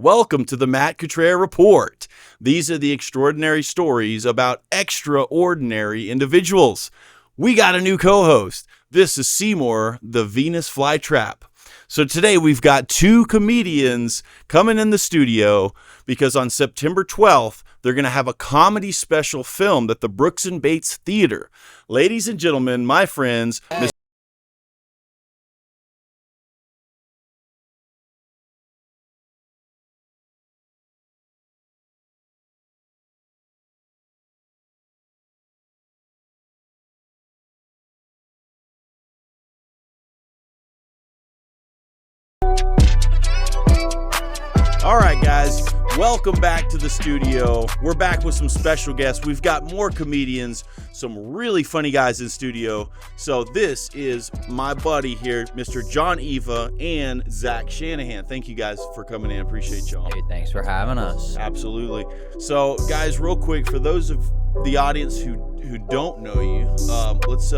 Welcome to the Matt Cutrer Report. These are the extraordinary stories about extraordinary individuals. We got a new co-host. This is Seymour, the Venus Flytrap. So today we've got two comedians coming in the studio because on September 12th, they're going to have a comedy special filmed at the Brooks and Bates Theater. Ladies and gentlemen, my friends, All right, guys, welcome back to the studio. We're back with some special guests. We've got more comedians, some really funny guys in studio. So this is my buddy here, Mr. John Eva and Zack Shanahan. Thank you guys for coming in. Appreciate y'all. Hey, thanks for having us. Absolutely. So, guys, real quick, for those of the audience who don't know you, let's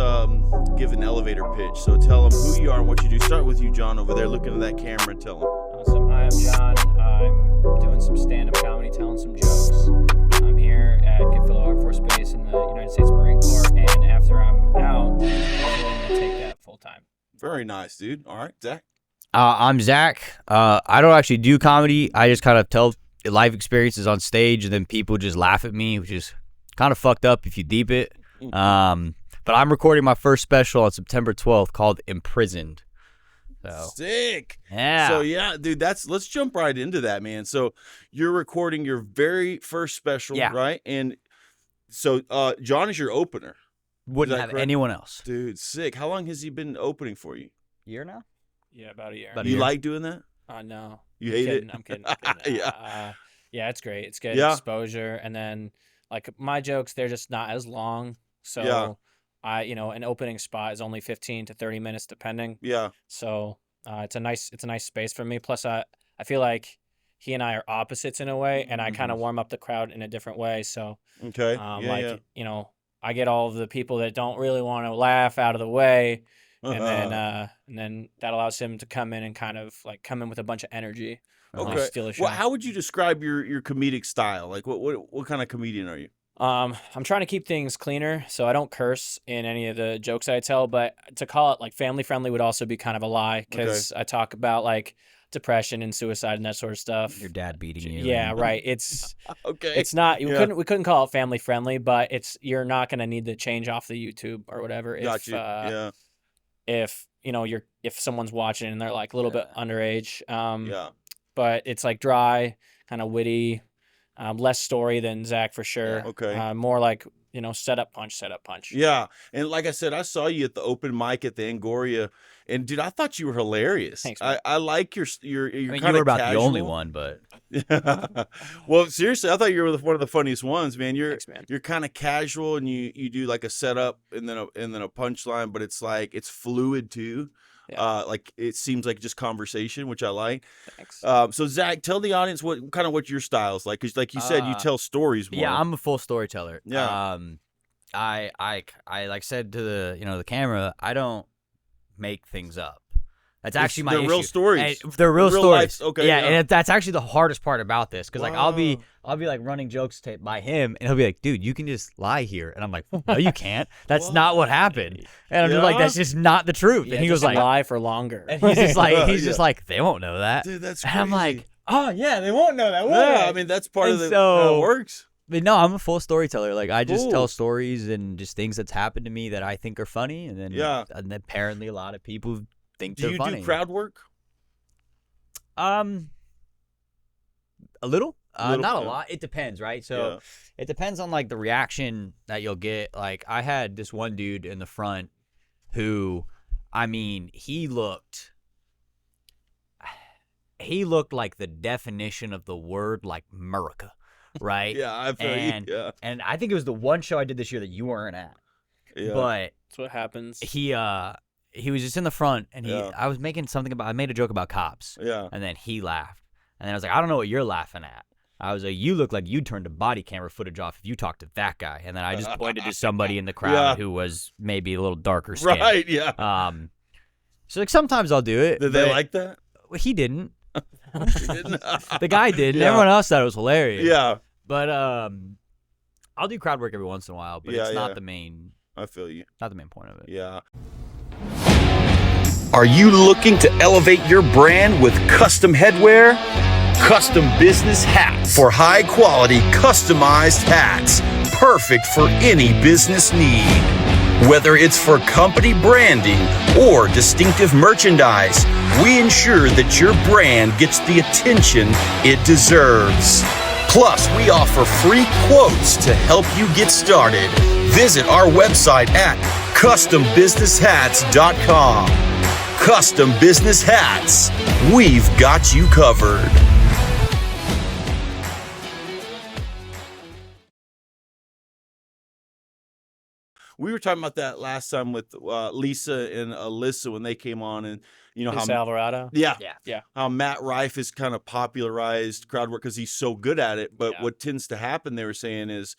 give an elevator pitch. So tell them who you are and what you do. Start with you, John, over there. Look into that camera and tell them. Awesome. Hi, I'm John. I'm doing some stand-up comedy, telling some jokes. I'm here at Goodfellow Air Force Base in the United States Marine Corps, and after I'm out, I'm going to take that full-time. Very nice, dude. All right, Zack. I'm Zack. I don't actually do comedy. I just kind of tell life experiences on stage, and then people just laugh at me, which is kind of fucked up if you deep it. But I'm recording my first special on September 12th called Imprisoned. So. Sick. Yeah. So yeah, dude, let's jump right into that, man. So you're recording your very first special, right? And so John is your opener. Wouldn't have correct? anyone else. Dude, sick. How long has he been opening for you? Year now? Yeah, about a year. You like doing that? No. You hate it? I'm kidding. Yeah. Yeah, it's great. It's good exposure. And then, like, my jokes, they're just not as long. So, an opening spot is only 15 to 30 minutes depending. Yeah. So it's a nice space for me. Plus, I feel like he and I are opposites in a way, and I kind of warm up the crowd in a different way. So, okay. I get all of the people that don't really want to laugh out of the way, and then that allows him to come in and kind of like come in with a bunch of energy. Okay. Steal a show. Well, how would you describe your comedic style? Like, what kind of comedian are you? I'm trying to keep things cleaner, so I don't curse in any of the jokes I tell, but to call it like family friendly would also be kind of a lie because I talk about like depression and suicide and that sort of stuff. Your dad beating you. Yeah, right. It's okay. It's not. We couldn't call it family friendly, but you're not gonna need to change off the YouTube or whatever. Got you. If if someone's watching and they're like a little bit underage. But it's like dry, kind of witty. Less story than Zack for sure. Yeah, okay. More like, set up punch. Yeah. And like I said, I saw you at the open mic at the Angoria, and dude, I thought you were hilarious. Thanks, I like your kind of you were about casual. the only one, but well, seriously, I thought you were one of the funniest ones, man. You're kind of casual, and you do like a setup and then a punchline, but it's like it's fluid too. Yeah. Like it seems like just conversation, which I like. Thanks. So Zack, tell the audience what your style is like, because like you said, you tell stories more. Yeah, I'm a full storyteller. Yeah. I like said to the camera, I don't make things up. That's actually my issue. Real stories. They're real stories. Life, okay. Yeah, and that's actually the hardest part about this, because like I'll be like running jokes by him, and he'll be like, "Dude, you can just lie here," and I'm like, "No, you can't. That's not what happened." And I'm just like, "That's just not the truth." Yeah, and he goes like, "Lie for longer." And he's just like, just like, "They won't know that." Dude, that's crazy. And I'm like, "Oh yeah, they won't know that." Yeah, I mean that's part of how it works. But no, I'm a full storyteller. Like I just tell stories and just things that's happened to me that I think are funny, and then apparently a lot of people think they're funny. Do you do crowd work? A little. Not a lot. It depends, right? So it depends on like the reaction that you'll get. Like I had this one dude in the front who, I mean, he looked like the definition of the word like America, right? Yeah, I've heard. And I think it was the one show I did this year that you weren't at. Yeah. But that's what happens. He was just in the front, and I was making I made a joke about cops. Yeah. And then he laughed. And then I was like, I don't know what you're laughing at. I was like, you look like you'd turn the body camera footage off if you talked to that guy. And then I just pointed to somebody in the crowd who was maybe a little darker skinned. Right, yeah. So like sometimes I'll do it. Did they like that? He didn't. The guy did. And Yeah. everyone else thought it was hilarious. Yeah, But I'll do crowd work every once in a while, but Yeah, it's not yeah. the main I feel you. not the main point of it. Yeah. Are you looking to elevate your brand with custom headwear? Custom business hats for high quality customized hats. Perfect for any business need. Whether it's for company branding or distinctive merchandise, we ensure that your brand gets the attention it deserves. Plus, we offer free quotes to help you get started. Visit our website at custombusinesshats.com. Custom Business Hats. We've got you covered. We were talking about that last time with Lisa and Alyssa when they came on, and you know Lisa how Alvarado. yeah, Yeah. how Matt Rife has kind of popularized crowd work because he's so good at it. But Yeah. what tends to happen, they were saying, is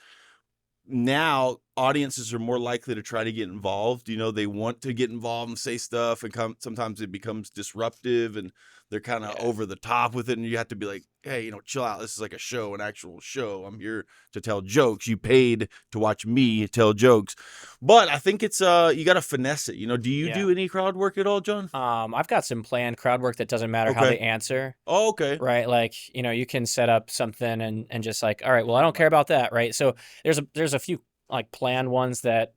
now audiences are more likely to try to get involved. You know, they want to get involved and say stuff, and sometimes it becomes disruptive, and they're kind of over the top with it, and you have to be like, hey, you know, chill out. This is like a show, an actual show. I'm here to tell jokes. You paid to watch me tell jokes. But I think it's you got to finesse it. You know, do you do any crowd work at all, John? I've got some planned crowd work that doesn't matter how Okay. they answer. Oh, okay. Right, like, you know, you can set up something and just like, all right, well, I don't care about that, right? So there's a few like planned ones that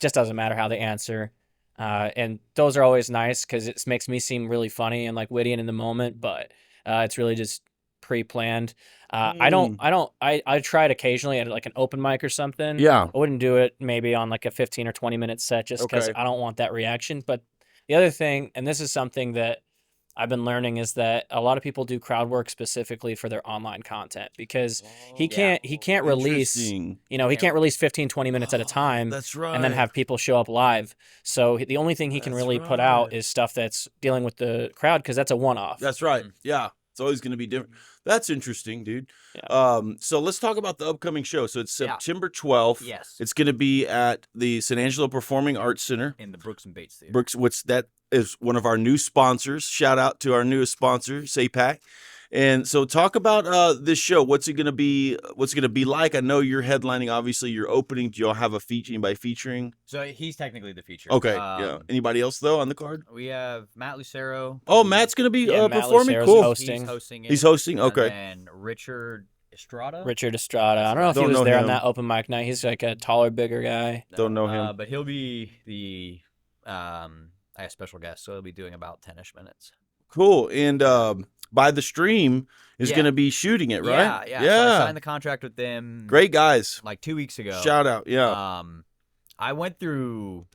just doesn't matter how they answer, and those are always nice because it makes me seem really funny and like witty and in the moment, but it's really just pre-planned. I tried occasionally at like an open mic or something. Yeah. I wouldn't do it maybe on like a 15 or 20-minute set just because Okay. I don't want that reaction. But the other thing, and this is something that I've been learning, is that a lot of people do crowd work specifically for their online content because he can't release, Interesting. you know, he can't release 15, 20 minutes at a time That's right. and then have people show up live. So the only thing he can That's really put out right. is stuff that's dealing with the crowd because that's a one-off. That's right. Yeah. It's always going to be different. That's interesting, dude. Yeah. So let's talk about the upcoming show. So it's Yeah. September 12th. Yes. It's going to be at the San Angelo Performing Arts Center. In the Brooks and Bates Theater. Brooks, that is one of our new sponsors. Shout out to our newest sponsor, SAPAC. And so talk about this show. What's it going to be? What's it going to be like? I know you're headlining. Obviously, you're opening. Do y'all have anybody featuring? So he's technically the feature. Okay. Yeah. Anybody else though on the card? We have Matt Lucero. Oh, Matt's going to be Yeah, Matt performing. Lucero's Cool. hosting. He's hosting it. He's hosting. Okay. And Richard Estrada. Richard Estrada. I don't know if Don't he was know there him. on that open mic night. He's like a taller, bigger guy. Don't know him. But he'll be the special guest, so he'll be doing about 10-ish minutes. Cool. And By the Stream is Yeah. going to be shooting it, right? Yeah. So I signed the contract with them. Great guys. Like 2 weeks ago. Shout out. Yeah. I went through,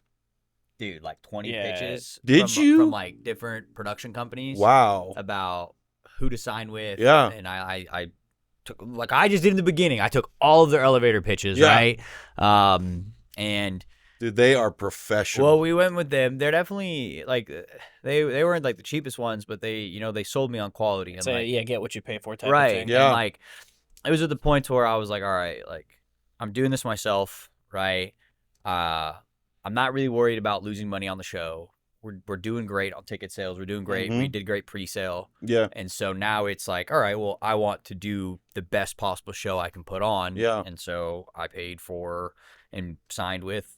dude, like 20 Yeah. pitches. Did from, you? From like different production companies. Wow. About who to sign with. Yeah. And I took, like I just did in the beginning. I took all of their elevator pitches, Yeah. right? And Dude, they are professional. well, we went with them. They're definitely like they weren't like the cheapest ones, but they sold me on quality and So like, yeah, get what you pay for type right. of thing. Yeah. And like it was at the point where I was like, all right, like I'm doing this myself, right? I'm not really worried about losing money on the show. We're doing great on ticket sales. We're doing great. We did great pre-sale. Yeah. And so now it's like, all right, well, I want to do the best possible show I can put on. Yeah. And so I paid for and signed with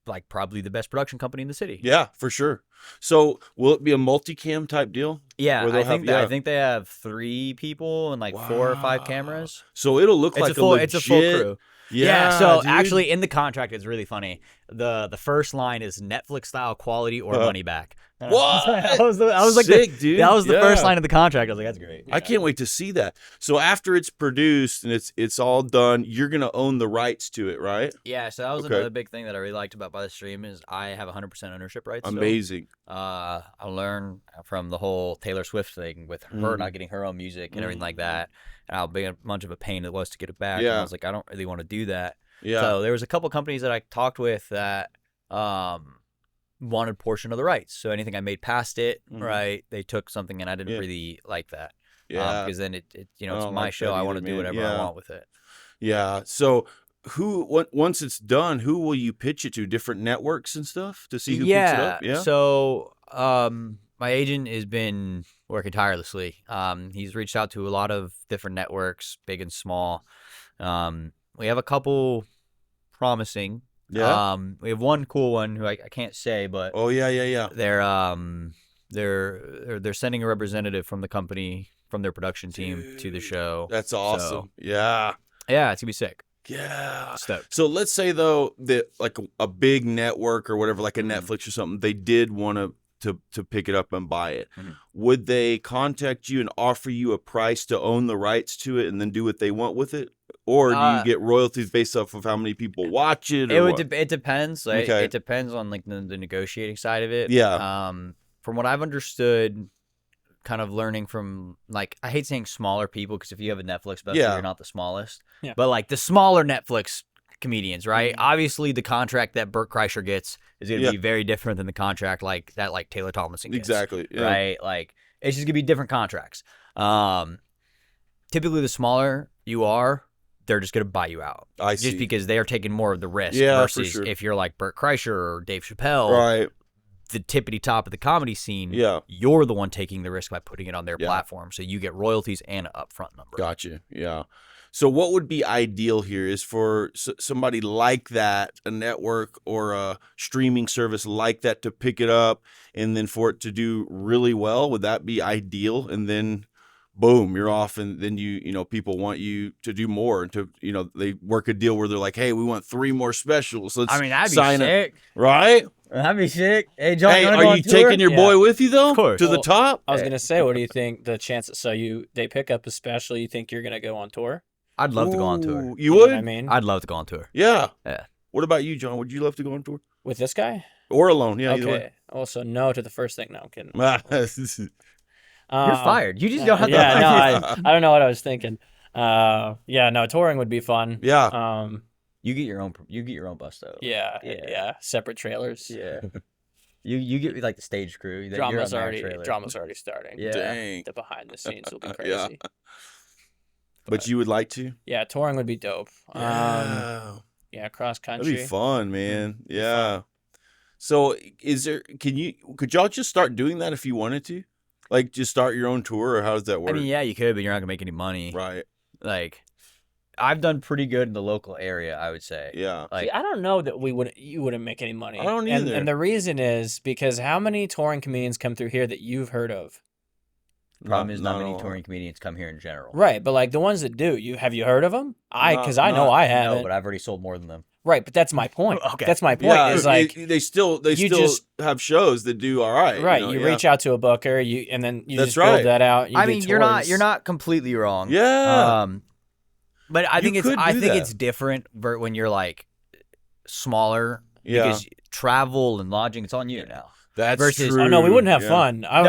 like probably the best production company in the city. Yeah, for sure. So will it be a multicam type deal? Yeah, Where they'll I think have- I think they have 3 people and like 4 or 5 cameras. So it'll look like It's a full crew. Yeah. So dude. actually, in the contract, it's really funny. The first line is Netflix style quality or money back. What? I was like, Sick, dude. that was the first Yeah. line of the contract. I was like, that's great. I can't wait to see that. So after it's produced and it's all done, you're gonna own the rights to it, right? Yeah, so that was Okay. another big thing that I really liked about By the Stream is I have 100% ownership rights. still. Amazing. I learned from the whole Taylor Swift thing with her not getting her own music and everything like that, and how big much of a pain it was to get it back. And Yeah. I was like, I don't really want to do that. Yeah. So there was a couple companies that I talked with that wanted portion of the rights. So anything I made past it, right, they took something, and I didn't Yeah. really like that. Yeah. Because then it's I it's don't my like show. that I want either, to do man. whatever Yeah. I want with it. Yeah. So once it's done, who will you pitch it to? Different networks and stuff to see who picks it up? Yeah. So my agent has been working tirelessly. He's reached out to a lot of different networks, big and small. We have a couple promising. Yeah. We have one cool one who I can't say, but Oh yeah. they're sending a representative from the company, from their production team to the show. That's awesome. So, yeah. Yeah, it's gonna be sick. Yeah. Stoked. So let's say though that like a big network or whatever, like a Netflix or something, they did want to pick it up and buy it. Would they contact you and offer you a price to own the rights to it and then do what they want with it? Or do you get royalties based off of how many people watch it? Or It depends. Like, Okay. It depends on like the negotiating side of it. Yeah. From what I've understood, kind of learning from like, I hate saying smaller people because if you have a Netflix special, Yeah. you're not the smallest. Yeah. But like the smaller Netflix comedians, right? Obviously, the contract that Burt Kreischer gets is going to be very different than the contract like Taylor Tomlinson gets. Exactly. Yeah. Right? Like it's just gonna be different contracts. Typically, the smaller you are, they're just gonna buy you out. I Just see. because they are taking more of the risk. Yeah, for versus sure. if you're like Burt Kreischer or Dave Chappelle, Right. the tippity top of the comedy scene. Yeah. You're the one taking the risk by putting it on their Yeah. platform, so you get royalties and an upfront number. Gotcha. Yeah. So what would be ideal here is for somebody like that, a network or a streaming service like that, to pick it up and then for it to do really well. Would that be ideal? And then boom, you're off. And then people want you to do more and to, they work a deal where they're like, hey, we want 3 more specials. Let's I mean, that'd be sign sick. up. Right? That'd be sick. Hey, John, Hey, you wanna are go you on tour? taking your boy with you though? Of course. To the top? I was gonna say, what do you think the chances? So they pick up a special. You think you're gonna go on tour? I'd love to go on tour. Ooh, You You know would? what I mean, I'd love to go on tour. Yeah. Yeah. What about you, John? Would you love to go on tour? with this guy? Or alone? Yeah. either way. Okay. Also, no to the first thing. No, I'm kidding. You're fired. You just don't have to. Yeah, no, I don't know what I was thinking. Yeah, no, touring would be fun. Yeah. You get your own bus though. Yeah. Separate trailers. Yeah. You get like the stage crew. You're Drama's on their already trailer. starting. Yeah. Dang. The behind the scenes will be Yeah. crazy. But you would like to? Yeah, touring would be dope. Yeah. Yeah, cross That'd country. be fun, man. Yeah. So could y'all just start doing that if you wanted to? Like just start your own tour, or how does that work? I mean, yeah, you could, but you're not gonna make any money. Right. Like, I've done pretty good in the local area, I would say. Yeah. Like, See, I don't know that you wouldn't make any money. I don't And, either. and the reason is because how many touring comedians come through here that you've heard of? the problem is not a many lot. touring comedians come here in general. Right, but like the ones that do, have you heard of them? Because I know not- I No, haven't. but I've already sold more than them. Right, but that's my point. Okay. That's my point. Yeah. Is like they still you just- have shows that do all right. right, you you know? reach out to a booker, and then you That's just build right. that out. You I do mean, tours. you're not completely wrong. Yeah. But I You think could do that. it's different when you're like smaller. Yeah. Because travel and lodging, it's on you now. That's versus- true. Oh no, we wouldn't have Yeah. fun. I'm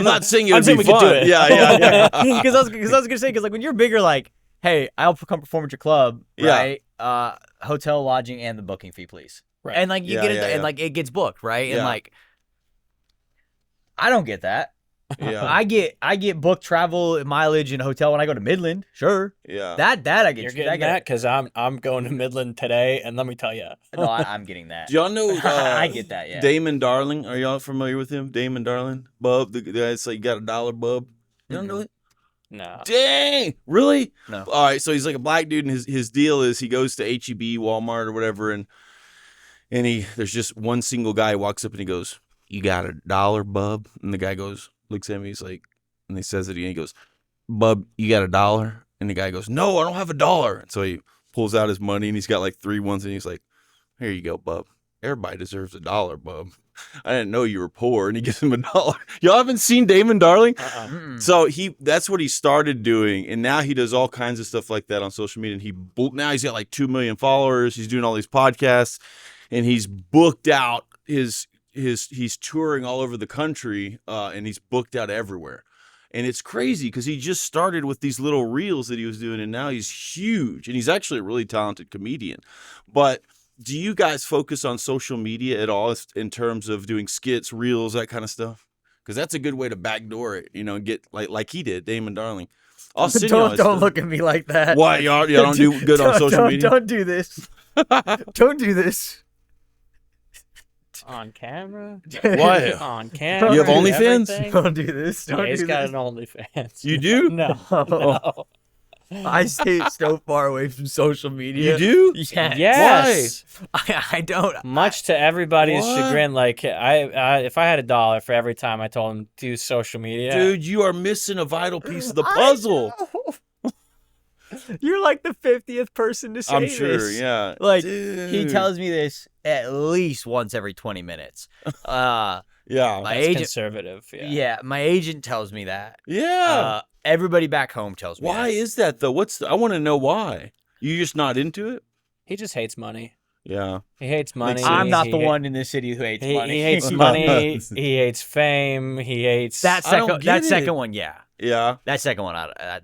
not saying it I'm would saying be we could fun. do it. Yeah. Because I was gonna say, because like when you're bigger, like, hey, I'll come perform at your club, Yeah. right? Hotel, lodging, and the booking fee, please. Right. And like you Yeah, get it, yeah, and yeah. like it gets booked, right? And Yeah. like, I don't get that. Yeah. I get booked travel and mileage and hotel when I go to Midland. Sure, Yeah. that I get. You're I getting get that because I'm going to Midland today, and let me tell you, No, I'm getting that. Do y'all know? I get that. Yeah. Damon Darling. Are y'all familiar with him? Damon Darling, Bub, the guy that's like got $1, Bub. You don't know it? no. Dang, really? No. All right, so he's like a black dude, and his deal is he goes to HEB, Walmart, or whatever, and there's just one single guy who walks up and he goes, "You got $1, Bub?" And the guy looks at me, he's like, and he says it again. He goes, "Bub, you got $1?" And the guy goes, "No, I don't have $1." And so he pulls out his money, and he's got like 3 ones, and he's like, "Here you go, Bub. Everybody deserves $1, Bub. I didn't know you were poor." And he gives him $1. Y'all haven't seen Damon Darling? Mm-mm. So that's what he started doing, and now he does all kinds of stuff like that on social media. And now he's got like 2 million followers. He's doing all these podcasts, and he's booked out he's touring all over the country, and he's booked out everywhere. And it's crazy because he just started with these little reels that he was doing, and now he's huge, and he's actually a really talented comedian. But do you guys focus on social media at all in terms of doing skits, reels, that kind of stuff? Because that's a good way to backdoor it, and get like he did, Damon Darling. I'll send you all that Don't stuff. look at me like that. Why y'all don't do good on social media? Don't do this. Don't do this. On camera? What? On camera? You have OnlyFans? everything? Don't do this. Don't Yeah, he's do got this. an OnlyFans. You do? No. Oh. No. I stay so far away from social media. You do? Yeah. Yes. I don't. Much to everybody's What? chagrin, like I if I had $1 for every time I told him to use social media, Dude, you are missing a vital piece of the puzzle. You're like the 50th person to say I'm this. sure, yeah. Like, Dude. he tells me this at least once every 20 minutes. Yeah. My that's agent, conservative. yeah, my agent tells me that. Yeah. Everybody back home tells me Why that. is that though? I want to know why. You just not into it? He just hates money. Yeah. He hates money. sense. I'm not He the ha- one in this city who hates money. He hates money. He hates fame. He hates That I don't second, get that it. second one, yeah. Yeah. That second one,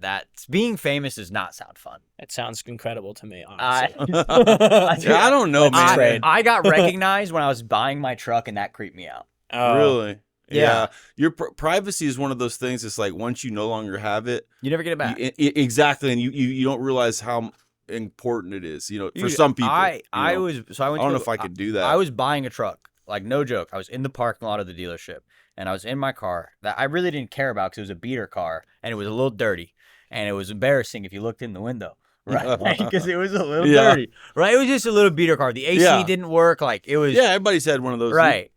that being famous does not sound fun. It sounds incredible to me, I, honestly. Yeah, I don't know, Let's man. trade. I got recognized when I was buying my truck, and that creeped me out. Oh, Really? Yeah. Your privacy is one of those things. It's like once you no longer have it, You never get it back. exactly, and you don't realize how important it is. You know, for Dude, some people. I know? went I don't to know if I could do that. I was buying a truck, like no joke. I was in the parking lot of the dealership, and I was in my car that I really didn't care about because it was a beater car, and it was a little dirty, and it was embarrassing if you looked in the window, right? Because it was a little Yeah. dirty, right? It was just a little beater car. The AC Yeah. didn't work. Like it was Yeah, everybody's had one of those. right,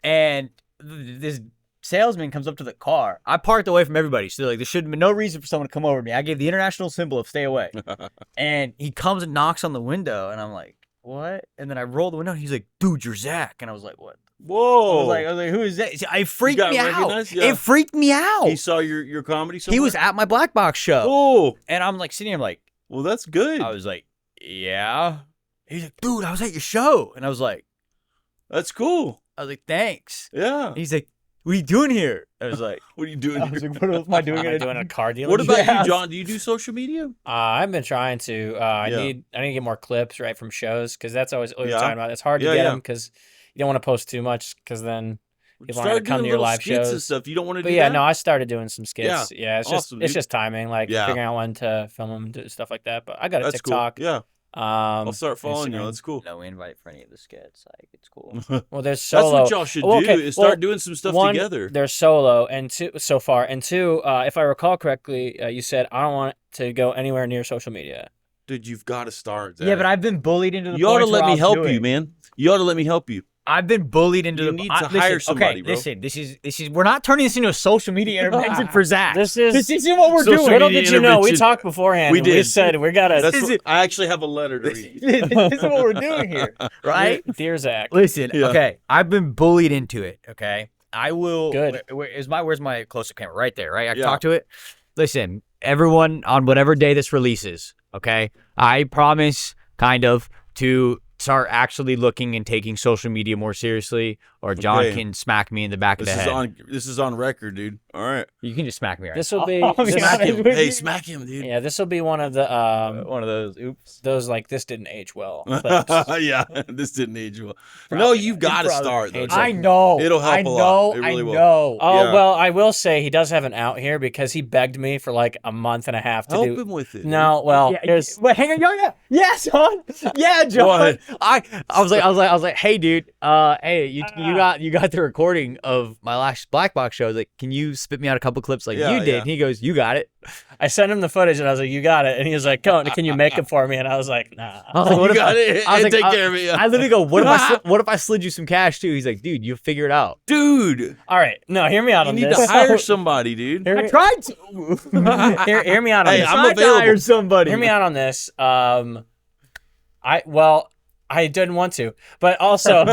and this salesman comes up to the car. I parked away from everybody, so like there should have been no reason for someone to come over to me. I gave the international symbol of stay away. And he comes and knocks on the window, and I'm like, what? And then I roll the window, and he's like, dude, you're Zack. And I was like, what? Whoa. I was like, who is that? It freaked got me out. recognized? Yeah. It freaked me out. He saw your comedy somewhere? He was at my Blackbox show. Oh, And I'm like sitting here, I'm like, well, that's good. I was like, yeah. He's like, dude, I was at your show. And I was like, That's cool. thanks. Yeah. He's like, what are you doing here? I was like, What are you doing? I was here? like, what am I doing? Am I doing a car dealer? What about Yes. you, John? Do you do social media? I've been trying to. I Yeah. need to get more clips right from shows because that's always what we're Yeah. talking about. It's hard to Yeah, get yeah. them because you don't want to post too much because then people aren't Start gonna come doing to your little live skits and shows. stuff. You don't want to But do yeah, that? no, I started doing some skits. Yeah, it's Awesome, just dude. timing, like Yeah. figuring out when to film them, do stuff like that. But I got a That's TikTok. cool. Yeah. I'll Um, start following you. Instagram. That's cool. No invite for any of the skits. Like, it's cool. well, there's That's solo. what y'all should Well, do okay, is start well, doing some stuff One, together. they're solo, and two, so far, and two, if I recall correctly, you said I don't want to go anywhere near social media. Dude, you've got to start. Yeah, but I've been bullied into the You ought to point let where me I'll help do you, it. man. You ought to let me help you. I've been bullied into You the. need I- to listen, hire somebody, okay, bro. Listen, this is. We're not turning this into a social media intervention for Zack. This is isn't what we're Social doing. little media did you know, we intervention. talked beforehand. We and We did. said we gotta. That's Is what, it- I actually have a letter to read. this is what we're doing here, right? Dear Zack. Listen, Yeah. okay. I've been bullied into it. Okay, I will. Good. Where's my close-up camera? Right there. Right. I can Yeah. talk to it. Listen, everyone, on whatever day this releases, okay, I promise, kind of, to start actually looking and taking social media more seriously, or John Okay. can smack me in the back of This the is head. this is on record, dude. All right. You can just smack me right. This will be. I'll this- Smack him. with Hey, you. smack him, dude. yeah, this will be one of the One of those. Oops. those like this didn't age well. clips. Yeah, this didn't age well. No, you've got to start though. Age I like- know. It'll help I a know. lot. It really I will. know. Oh Yeah. well, I will say he does have an out here because he begged me for like a month and a half to Help do. him with it. No, well, here's Wait, hang on, yeah, John, yeah, John. What? I was like, hey, dude, hey, you got the recording of my last Blackbox show. I was like, can you spit me out a couple clips like Yeah, you did? yeah. And he goes, you got it. I sent him the footage and I was like, "You got it," and he was like, "Can you make it for me?" And I was like, "Nah." I was like, You what if got I, it. I was like, Take care of it. Yeah. I literally go, what if I slid you some cash too? He's like, dude, you figure it out. Dude, All right, no, hear me out you on need this. to hire somebody, dude. Hear I me- tried to. hear me out on Hey, this. I'm tried to available. hire somebody. Hear me out on this. I didn't want to, but also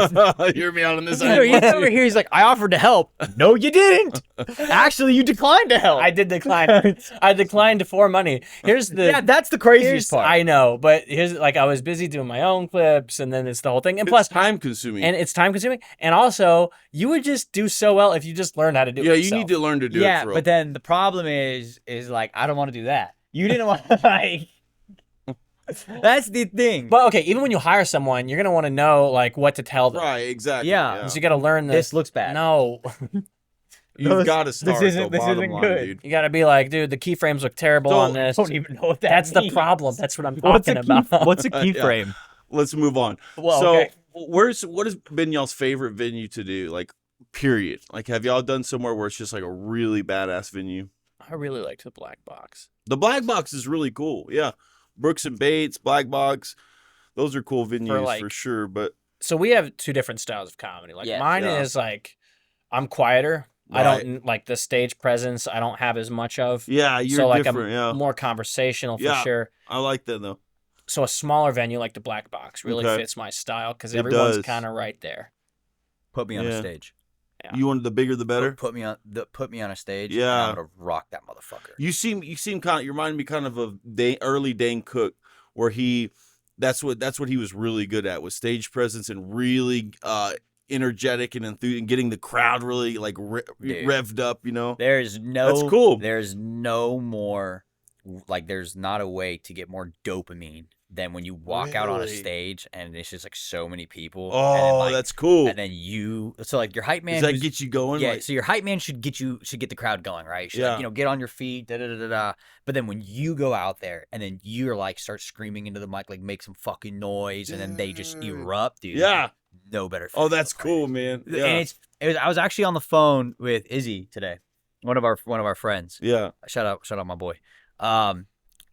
Hear me out on this. So he's over here. He's like, I offered to help. No, you didn't. Actually, you declined to help. I did decline. I declined for money. Here's the Yeah, that's the craziest part. I know, but here's like I was busy doing my own clips, and then it's the whole thing, and It's plus, time consuming. and it's time consuming, and also you would just do so well if you just learned how to do it. Yeah, you yourself. need to learn to do yeah, it for real. but then the problem is like I don't want to do that. You didn't want like. That's the thing. But okay, even when you hire someone, you're gonna want to know like what to tell them. Right, exactly. Yeah. So you got to learn This looks bad. No, You've got to start. this This isn't line, good. dude. you got to be like, dude, the keyframes look terrible on this. I don't even know what that That's the means. problem. That's what I'm What's talking a key, about. what's a Yeah. keyframe? Let's move on. Well, so, okay. what has been y'all's favorite venue to do? Like, period. Like, have y'all done somewhere where it's just like a really badass venue? I really liked the Black Box. The Black Box is really cool. Yeah. Brooks and Bates, Black Box. Those are cool venues for sure. But so we have two different styles of comedy. Like mine is like, I'm quieter. Right. I don't like the stage presence. I don't have as much of. Yeah, you're so like different. I'm more conversational for sure. I like that though. So a smaller venue like the Black Box really fits my style because everyone's kind of right there. Put me on a stage. Yeah. You wanted the bigger the better. Put me on a stage. Yeah, and I'm gonna rock that motherfucker. You seem kind of. You remind me kind of early Dane Cook, where that's what he was really good at, was stage presence and really energetic and enthused and getting the crowd really like revved up. You know, that's cool. There's no more like there's not a way to get more dopamine than when you walk out on a stage and it's just like so many people. Oh, and then, like, that's cool. And then so like your hype man. Does that get you going? Yeah. So your hype man should get the crowd going, right? Should, like, get on your feet, da. But then when you go out there and then you're like start screaming into the mic, like make some fucking noise, and then they just erupt, dude. Yeah. No better. Oh, that's cool, man. Yeah. And I was actually on the phone with Izzy today, one of our friends. Yeah. Shout out my boy.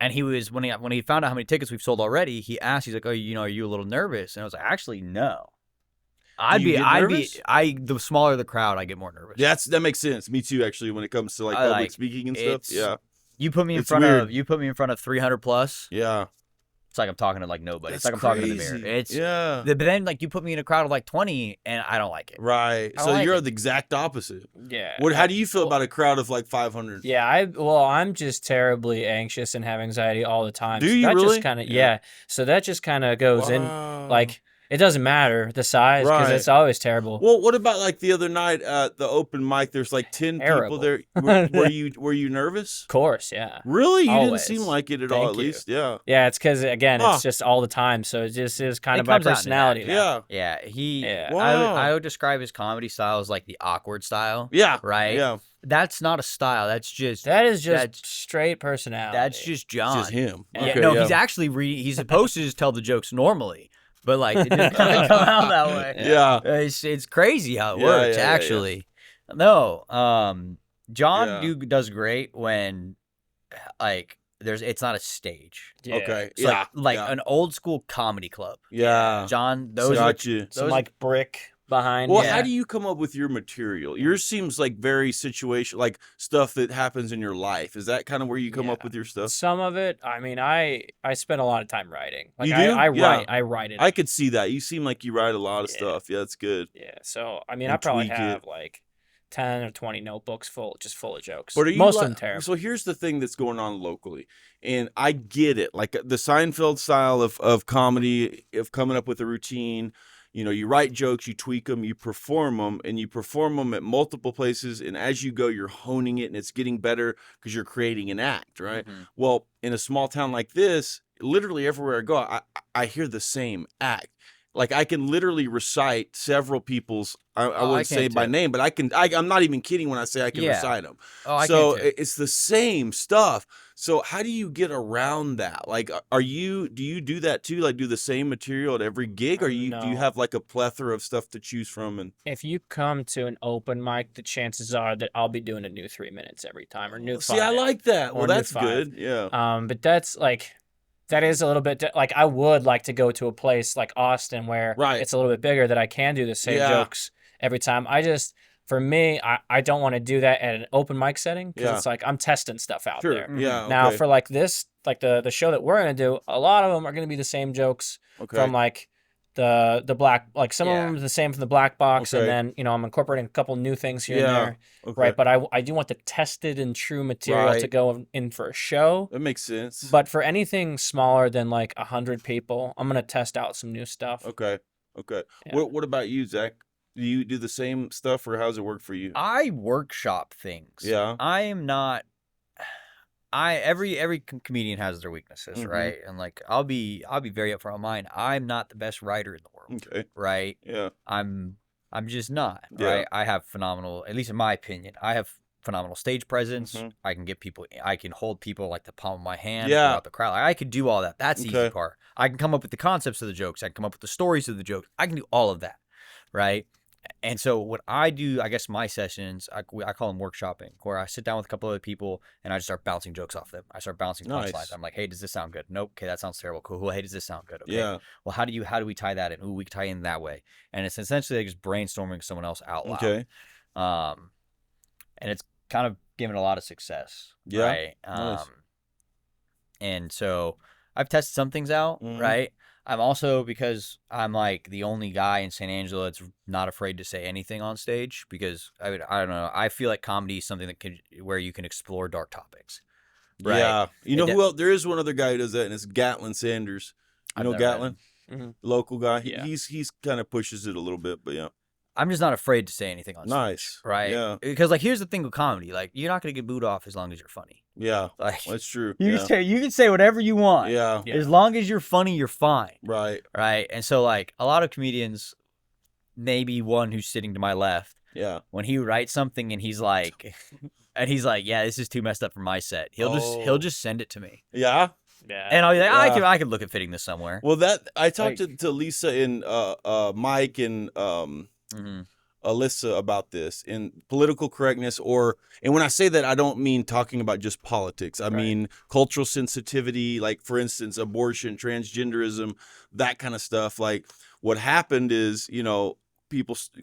And he was when he found out how many tickets we've sold already, he asked, he's like, "Oh, are you a little nervous?" And I was like, "Actually, no." The smaller the crowd, I get more nervous. That makes sense. Me too, actually, when it comes to like public speaking and stuff. Yeah. You put me in front of 300 plus. Yeah. It's like I'm talking to like nobody. It's like I'm talking to the mirror. But then like you put me in a crowd of like 20 and I don't like it. Right. So you're the exact opposite. Yeah. How do you feel about a crowd of like 500? Yeah, I'm just terribly anxious and have anxiety all the time. Do you really? Just kind of So that just kind of goes in like it doesn't matter the size because it's always terrible. Well, what about like the other night at the open mic? There's like 10 people there. Were you nervous? Of course, yeah. Really? You didn't seem like it at all. At least, yeah. Yeah, it's because again, it's just all the time. So it just is kind of my personality. Now. Yeah. I would describe his comedy style as like the awkward style. Yeah. Right. Yeah. That's not a style. That is just straight personality. That's just John. It's just him. Okay, he's actually he's supposed to just tell the jokes normally. But like it didn't kind of come out that way. Yeah, it's crazy how it works. Actually, no. John does great when like it's not a stage. Yeah. Okay, like an old school comedy club. Yeah, John, some like brick behind. Well, how do you come up with your material? Yours seems like very situation, like stuff that happens in your life. Is that kind of where you come up with your stuff? Some of it. I mean, I spend a lot of time writing. Like, you do? I write it. I could see that. You seem like you write a lot of stuff. Yeah, that's good. Yeah. So I mean, I probably have like 10 or 20 notebooks full of jokes. But most of them terrible. So here's the thing that's going on locally, and I get it. Like the Seinfeld style of comedy, of coming up with a routine. You know, you write jokes, you tweak them, you perform them, and you perform them at multiple places. And as you go, you're honing it and it's getting better because you're creating an act, right? Mm-hmm. Well, in a small town like this, literally everywhere I go, I hear the same act. Like I can literally recite several people's. I wouldn't say by name, but I'm not even kidding when I say I can recite them. So it's the same stuff. So how do you get around that? Like, do you do that too? Like, do the same material at every gig, or do you have like a plethora of stuff to choose from? And if you come to an open mic, the chances are that I'll be doing a new 3 minutes every time or new. See, I like that. Well, that's good. Yeah. But that's like. That is a little bit like I would like to go to a place like Austin where it's a little bit bigger that I can do the same jokes every time. For me, I don't want to do that at an open mic setting because it's like I'm testing stuff out there. Yeah. Now for like this, like the show that we're going to do, a lot of them are going to be the same jokes from like the black, like some of them are the same from the Black Box, and then I'm incorporating a couple new things here and there, right? But I do want the tested and true material to go in for a show. That makes sense. But for anything smaller than like 100 people, I'm gonna test out some new stuff. Okay. Yeah. What about you, Zach? Do you do the same stuff, or how's it work for you? I workshop things. Yeah. I am not. Every comedian has their weaknesses, right? And like I'll be very upfront on mine. I'm not the best writer in the world. Okay. Right? Yeah. I'm just not. Right? I have phenomenal, at least in my opinion, I have phenomenal stage presence. Mm-hmm. I can hold people like the palm of my hand Yeah. throughout the crowd. Like, I could do all that. That's the easy Okay. part. I can come up with the concepts of the jokes. I can come up with the stories of the jokes. I can do all of that, right? And so what I do, I guess my sessions, I call them workshopping, where I sit down with a couple other people and I just start bouncing jokes off them. I start bouncing punchlines. Nice. I'm like, hey, does this sound good? Nope. Okay, that sounds terrible. Cool. Hey, does this sound good? Okay. Yeah. Well, how do we tie that in? Ooh, we can tie in that way. And it's essentially like just brainstorming someone else out loud. Okay. And it's kind of given a lot of success. Yeah. Right. Nice. And so I've tested some things out. Mhm. Right. I'm also, because I'm like the only guy in San Angelo that's not afraid to say anything on stage, because I don't know. I feel like comedy is something where you can explore dark topics. Right. Yeah. You know It- who else? There is one other guy who does that, and it's Gatlin Sanders. You I've know never met Gatlin, Mhm. local guy. Yeah. He's kind of pushes it a little bit, but yeah. I'm just not afraid to say anything on stage. Nice. Right. Yeah. Because like, here's the thing with comedy. Like, you're not going to get booed off as long as you're funny. Yeah. Like, That's true. you Yeah. can say whatever you want. Yeah. Yeah. As long as you're funny, you're fine. Right. Right. And so like a lot of comedians, maybe one who's sitting to my left, Yeah. when he writes something and he's like, yeah, this is too messed up for my set. He'll just send it to me. Yeah. Yeah. And I'll be like, Yeah. I could look at fitting this somewhere. Well, that I talked Like- to Lisa and Mike and hmm Alyssa about this in political correctness, and when I say that, I don't mean talking about just politics. I mean cultural sensitivity, like for instance, abortion, transgenderism, that kind of stuff. Like what happened is,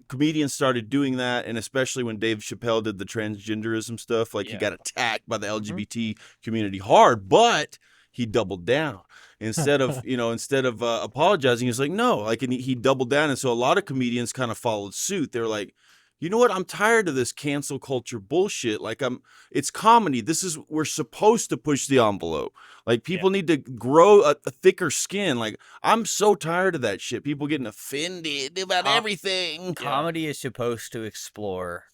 comedians started doing that, and especially when Dave Chappelle did the transgenderism stuff, like he Yeah. got attacked by the LGBT community hard, but he doubled down. Instead of apologizing, he's like, no, like, and he doubled down. And so a lot of comedians kind of followed suit. They're like, you know what? I'm tired of this cancel culture bullshit. Like it's comedy. We're supposed to push the envelope. Like people need to grow a thicker skin. Like I'm so tired of that shit. People getting offended about everything. Comedy is supposed to explore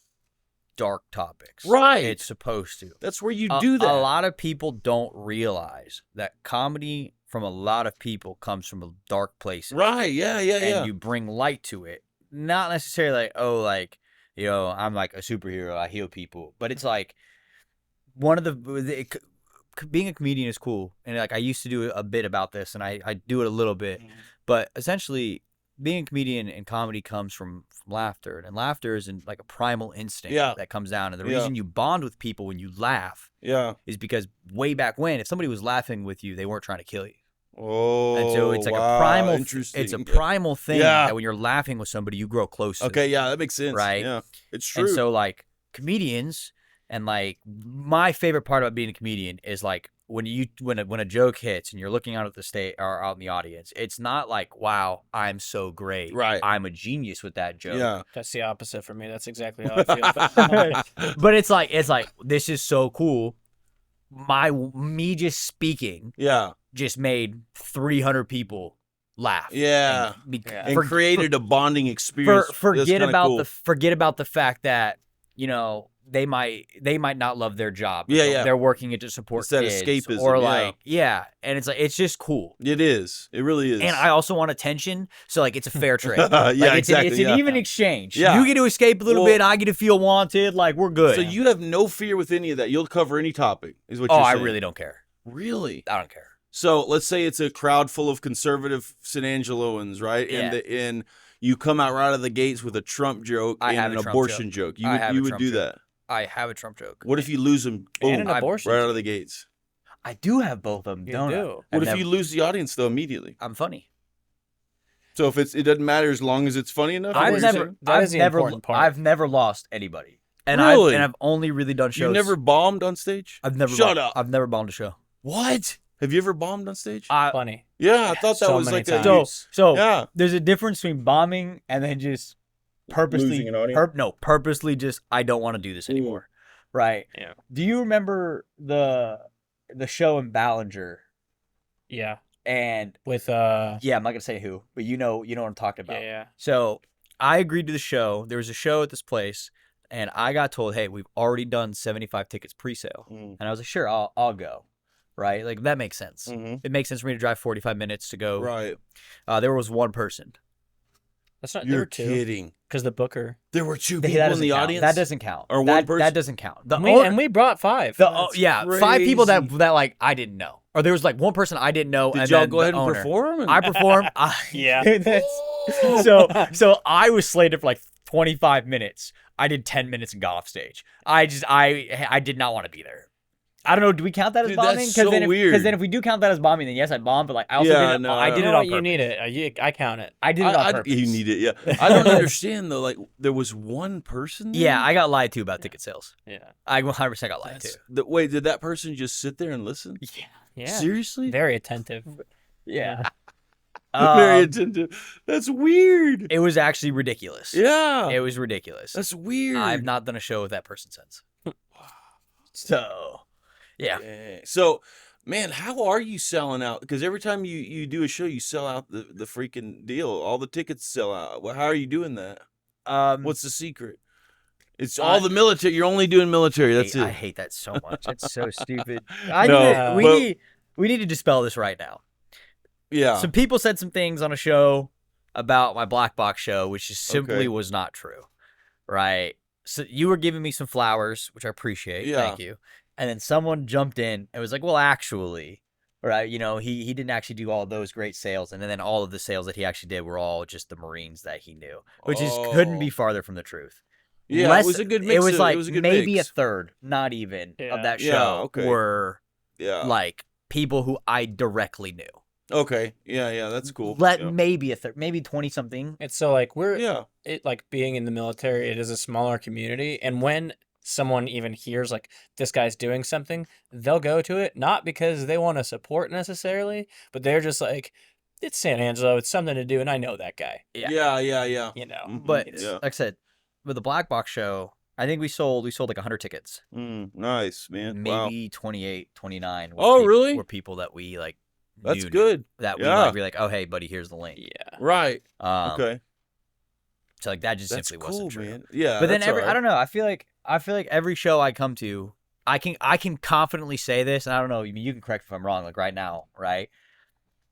dark topics. Right. It's supposed to. That's where you do that. A lot of people don't realize that comedy from a lot of people comes from a dark place. Right. Yeah. Yeah. And Yeah. you bring light to it. Not necessarily like, oh, like, I'm like a superhero, I heal people. But it's like one of being a comedian is cool. And like I used to do a bit about this, and I do it a little bit. But essentially, being a comedian and comedy comes from laughter, and laughter is like a primal instinct that comes down. And the reason you bond with people when you laugh is because way back when, if somebody was laughing with you, they weren't trying to kill you. Oh, And so it's like wow. a primal, Interesting. it's a primal thing Yeah. that when you're laughing with somebody, you grow close to them. Okay, yeah, that makes sense. Right? Yeah, it's true. And so like comedians, and like my favorite part about being a comedian is like when a joke hits and you're looking out at the stage or out in the audience, it's not like, wow, I'm so great. Right. I'm a genius with that joke. Yeah. That's the opposite for me. That's exactly how I feel about comedy. But it's like this is so cool. Me just speaking Yeah. just made 300 people laugh. Yeah. And created a bonding experience. Forget That's about cool. forget about the fact that they might not love their job. Yeah. They're working it to support It's that kids, escapism, or yeah. and it's like it's just cool. It is. It really is. And I also want attention, so like it's a fair trade. Yeah, exactly, It's an yeah. even exchange. Yeah. You get to escape a little Well- bit, I get to feel wanted. Like we're good. So you have no fear with any of that. You'll cover any topic, is what oh, you're I saying. really don't care. Really? I don't care. So let's say it's a crowd full of conservative San Angeloans, right? Yeah. And you come out right out of the gates with a Trump joke I and have an a Trump abortion joke. You I would, have you a would Trump do joke. that. I have a Trump joke. What if you lose them? And Boom, an abortion right out joke. of the gates. I do have both of them, You don't do. I? What if you lose the audience though immediately? I'm funny. So if it doesn't matter as long as it's funny enough. is what I've you're never, saying? That is the important part. I've never lost anybody, and Really? I've only really done shows. You've never bombed on stage? I've never. Shut up. I've never bombed a show. What? Have you ever bombed on stage? Funny. Yeah, I thought that So was many like a times. So yeah. there's a difference between bombing and then just purposely, Losing an audience? purposely just I don't want to do this anymore. Right. Yeah. Do you remember the show in Ballinger? Yeah. And With yeah, I'm not gonna say who, but you know what I'm talking about. yeah. So I agreed to the show. There was a show at this place, and I got told, "Hey, we've already done 75 tickets pre-sale," and I was like, "Sure, I'll go." Right, like that makes sense. Mhm. It makes sense for me to drive 45 minutes to go. Right. There was one person. That's not. There You're were two. kidding. Because the booker. There were two That people in doesn't the count. audience? That doesn't count. Or one person? That doesn't count. And we brought 5. Yeah, 5 people that crazy. like I didn't know, or there was like one person I didn't know. Did and y'all then go ahead the and owner. perform? I performed. Yeah. So I was slated for like 25 minutes. I did 10 minutes and got off stage. I did not want to be there. I don't know. Do we count that as Dude, bombing? that's so weird. Because then if we do count that as bombing, then yes, I bombed. But like I also Yeah, did it. no, I did You it know on what? purpose. You need it. I count it. I did it on purpose. You need it, yeah. I don't understand though. Like there was one person there? Yeah, I got lied to about ticket sales. Yeah. I 100% got lied to. Wait, did that person just sit there and listen? Yeah. Yeah. Seriously? Very attentive. Yeah. Very attentive. That's weird. It was actually ridiculous. Yeah. It was ridiculous. That's weird. I've not done a show with that person since. So, yeah. So, man, how are you selling out? Because every time you do a show, you sell out the freaking deal. All the tickets sell out. Well, how are you doing that? What's the secret? It's all the military. You're only doing military. That's it. I hate that so much. It's so stupid. We need to dispel this right now. Yeah. Some people said some things on a show about my Blackbox show, which just simply Okay. was not true. Right? So you were giving me some flowers, which I appreciate. Yeah. Thank you. And then someone jumped in and was like, well, actually, right, you know, he didn't actually do all those great sales. And then all of the sales that he actually did were all just the Marines that he knew, which couldn't be farther from the truth. Yeah, it was a good mix. It was like a good maybe mix. a third, not even, of that Yeah, show okay. were Yeah. like people who I directly knew. Okay. Yeah, that's cool. Maybe a third, maybe 20 something. It's so like Yeah. it like being in the military, it is a smaller community, and when someone even hears like this guy's doing something, they'll go to it not because they want to support necessarily, but they're just like, it's San Angelo, it's something to do, and I know that guy. Yeah. You know. Mhm. But Yeah. like I said, with the Blackbox show, I think we sold like 100 tickets. Nice, man. Wow. Maybe 28, 29. Really? Were people that we like That's knew, good. that we Yeah. like, be like, oh, hey, buddy, here's the link. Yeah. Right. Okay. So like that just That's simply cool, wasn't true. man. Yeah. But then that's all right. I don't know. I feel like every show I come to, I can confidently say this, and I don't know. You can correct me if I'm wrong. Like right now, right?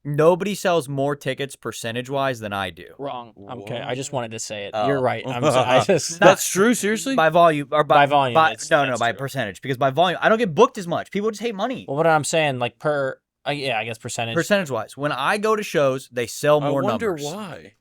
Nobody sells more tickets percentage wise than I do. Wrong. Okay. I just wanted to say it. Oh. You're right. I just That's true. Seriously. By volume or By volume, By that's by true. percentage, because by volume I don't get booked as much. People just hate money. Well, what I'm saying, like per, yeah, I guess percentage. Percentage wise, when I go to shows, they sell more I wonder numbers. why.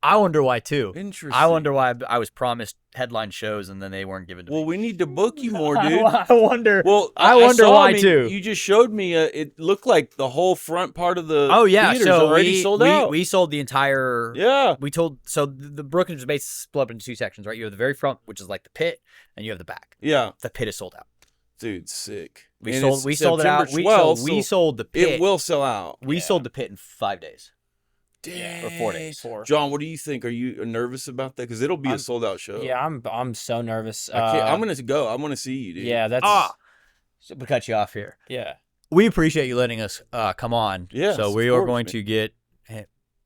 I wonder why too. Interesting. I wonder why I was promised headline shows and then they weren't given to me. Well, we need to book you more, dude. I wonder. Well, I wonder saw, why I mean, too. You just showed me. It looked like the whole front part of the Oh yeah, theater's so already sold out. We sold the entire. Yeah. We told the Brookings was basically split up into two sections, right? You have the very front, which is like the pit, and you have the back. Yeah. The pit is sold out. Dude, sick. We And sold it's it out. September 12th, We so sold the pit. It will sell out. We sold the pit in 5 days. Dang. Or 4 days. 4. John, what do you think? Are you nervous about that? Because it'll be a sold out show. Yeah, I'm so nervous. I'm gonna go. I'm gonna see you, dude. Yeah, that's. So we cut you off here. Yeah. We appreciate you letting us come on. Yes, So we of are course, going man. to get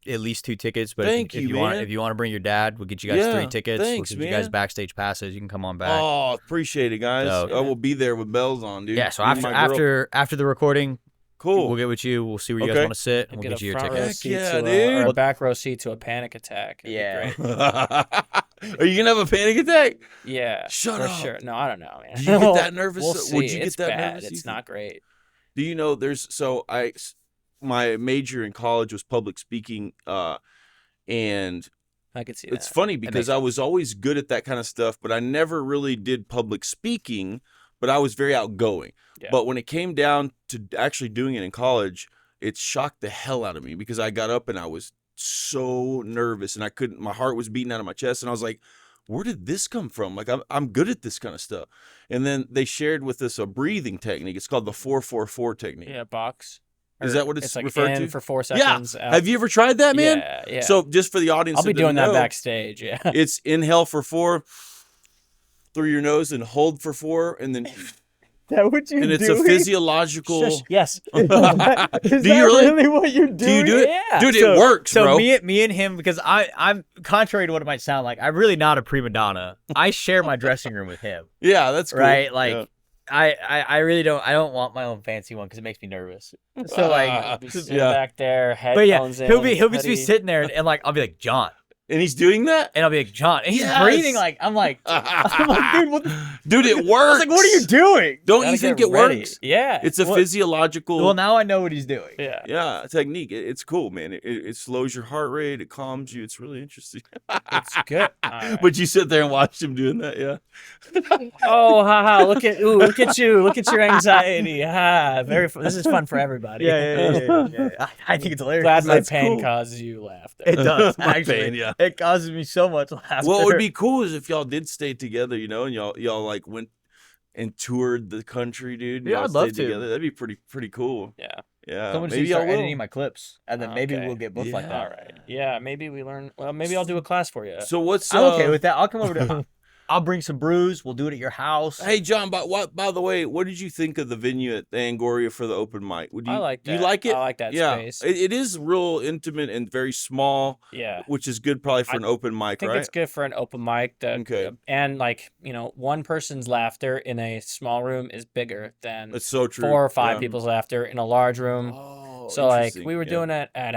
at least 2 tickets. But Thank if you, you man. want to bring your dad, we'll get you guys Yeah, 3 tickets. thanks, we'll get you guys man. backstage passes. You can come on back. Oh, appreciate it, guys. So- I will be there with bells on, dude. Yeah, so Me and my girl. after the recording, Cool. we'll get with you. We'll see where you Okay. guys want to sit, and We'll we'll get you your front row tickets. seat Heck to yeah, or a dude. back row seat to a panic attack. It'd be Yeah. great. Are you gonna have a panic attack? Yeah. Shut for up. sure. No, I don't know, man. Do you get that nervous? We'll see. Would you get It's that bad. nervous? you It's think? not great. Do you know my major in college was public speaking, and I could see it's that. funny because I was always good at that kind of stuff, but I never really did public speaking, but I was very outgoing. Yeah. But when it came down to actually doing it in college, it shocked the hell out of me because I got up and I was so nervous and my heart was beating out of my chest, and I was like, where did this come from? Like, I'm good at this kind of stuff. And then they shared with us a breathing technique. It's called the 4-4-4 technique. Yeah, box. Is that what it's like referred in to? for 4 seconds. Yeah. Have you ever tried that, man? Yeah. So just for the audience, I'll be that doesn't doing that know, backstage. Yeah. It's inhale for 4 through your nose and hold for 4, and then That what you and it's a physiological. Shush. Yes. Is Do that you really? really what you're doing? Do you do it? Yeah. Dude, it works, so bro. me and him, because I'm contrary to what it might sound like, I'm really not a prima donna. I share my dressing room with him, Yeah, that's cool. right? Like, Yeah. I really don't. I don't want my own fancy one because it makes me nervous. So like, Be sitting back there, but yeah, headphones in. he'll be hoodie. sitting there and like I'll be like John, And he's doing that? and I'll be like John, and he's Yes. breathing like I'm like dude, what the Dude, it I works. was like, what are you doing? Don't Gotta you think get it ready. works? Yeah. It's a What? physiological Well, now I know what he's doing. Yeah. technique. It's cool, man. It slows your heart rate. It calms you. It's really interesting. It's good. All right. But you sit there and watch him doing that, yeah. Oh, haha! Look at you! Look at your anxiety! Ha! Very. This is fun for everybody. Yeah. I think it's hilarious. Glad my That's pain cool. causes you laughter. It does My actually. pain, yeah. It causes me so much laughter. What would be cool is if y'all did stay together, you know, and y'all like went and toured the country, dude. and Yeah, y'all I'd love stayed to. Together. That'd be pretty cool. Yeah. Yeah, Someone maybe should y'all start will. editing my clips, and then maybe Okay. we'll get booked like Yeah. that. All right. Yeah. Maybe we learn. Well, maybe I'll do a class for you. So what's I'm okay with that. I'll come over to. I'll bring some brews. We'll do it at your house. Hey John, by the way, what did you think of the venue at the Angoria for the open mic? I like that. You like it? I like that Yeah, space. it is real intimate and very small, Yeah. which is good probably for I an open mic, I think right? it's good for an open mic. Okay. And like, one person's laughter in a small room is bigger than That's so true. 4 or 5 Yeah. people's laughter in a large room. Oh, So like interesting. we were Yeah. doing it at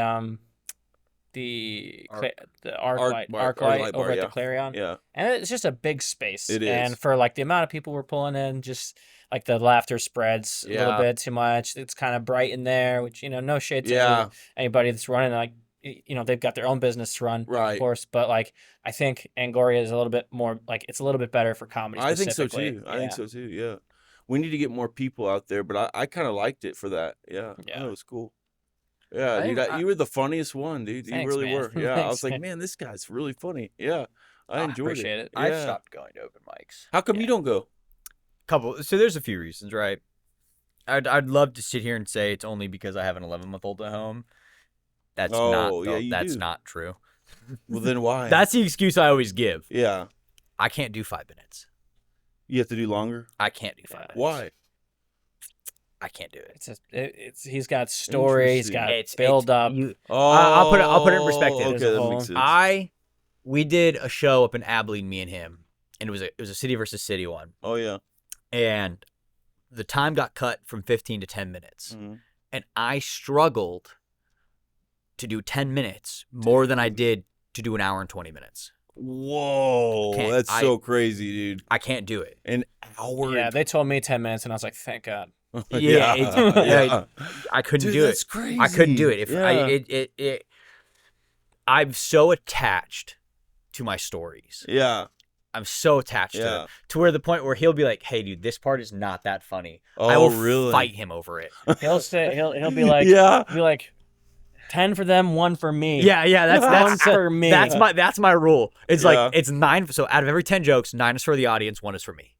the Arc- ArcLight ArcLight bar, over at yeah. the Clarion. Yeah, And it's just a big space. It is. And for like the amount of people we're pulling in, just like the laughter spreads a little Yeah. bit too much. It's kind of bright in there, which no shade to Yeah. anybody that's running like they've got their own business to run, Right. of course. But like I think Angoria is a little bit more like it's a little bit better for comedy. I think so specifically. too. I think so too. Yeah, we need to get more people out there, but I kind of liked it for that. Yeah, Yeah. it was cool. Yeah, I dude, think you were the funniest one, dude. Thanks, you really man. were. Yeah, I was Thanks, like, man. man, this guy's really funny. Yeah, I enjoyed appreciate it. I've Yeah. stopped going to open mics. How come you don't go? So there's a few reasons, right? I'd love to sit here and say it's only because I have an 11-month-old at home. That's Oh, yeah, you that's do. not true. Well, then why? That's the excuse I always give. yeah. I can't do 5 minutes. You have to do longer. I can't do 5 Yeah. minutes. Why? I can't do it. It's he's got story, he's got It's build up. Oh, I'll put it in perspective. Okay, As a that whole. makes sense. We did a show up in Abilene, me and him, and it was a city versus city one, Oh yeah. and the time got cut from 15 to 10 minutes, Mhm. and I struggled to do 10 minutes more than I did to do an hour and 20 minutes. Whoa, Can't- that's so crazy, dude. I can't do it. An hour. Yeah, they told me 10 minutes, and I was like, thank God. Yeah, yeah. I couldn't Dude, do that's it. crazy. I couldn't do it. If yeah. I'm so attached to my stories. Yeah. I'm so attached to Yeah. it to where the point where he'll be like, "Hey, dude, this part is not that funny." Oh, I will really? fight him over it. He'll say he'll be like, yeah. be like, 10 for them, 1 for me. Yeah, that's for me. That's my rule. It's Yeah. like it's 9. So out of every 10 jokes, 9 is for the audience, 1 is for me.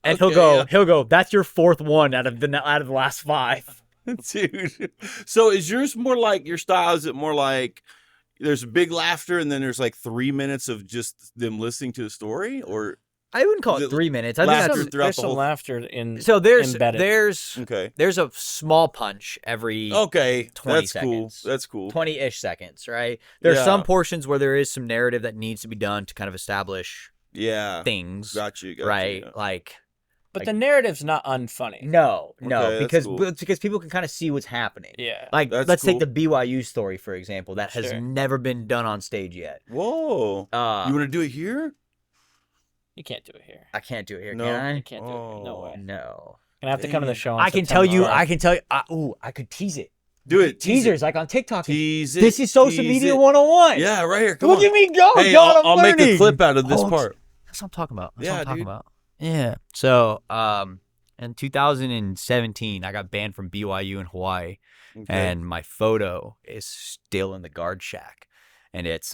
And Okay, he'll go. That's your 4th one out of the last 5. Dude. So is yours more like your style? Is it more like there's big laughter and then there's like 3 minutes of just them listening to the story, or I wouldn't call Is it it 3 minutes. I laughter think that's, throughout There's the some whole? laughter in. so there's embedded. Okay. there's a small punch every Okay. 20 That's cool. seconds. That's cool. 20-ish seconds, right? There's Yeah. some portions where there is some narrative that needs to be done to kind of establish Yeah. things, Got you. right? Yeah. Like But the narrative's not unfunny. no, Okay, that's because cool. because people can kind of see what's happening. Yeah. Like That's let's take cool. the BYU story for example. That has Sure. never been done on stage yet. Whoa. You want to do it here? You can't do it here. I can't do it here, No. can You can't do it. No Oh. way. I? No. Gonna have to come to the show. I can tell you. I could tease it. Do it. Tease Teasers it. like on TikTok. Tease it. This is social tease mean it. 101. Yeah, right here. Come Look on. at me go, Hey, God, I'll I'm make a learning. clip out of this Oh, part. That's what I'm talking about. That's Yeah, what I'm talking dude. about. Yeah. So, in 2017, I got banned from BYU in Hawaii, Okay. and my photo is still in the guard shack, and it's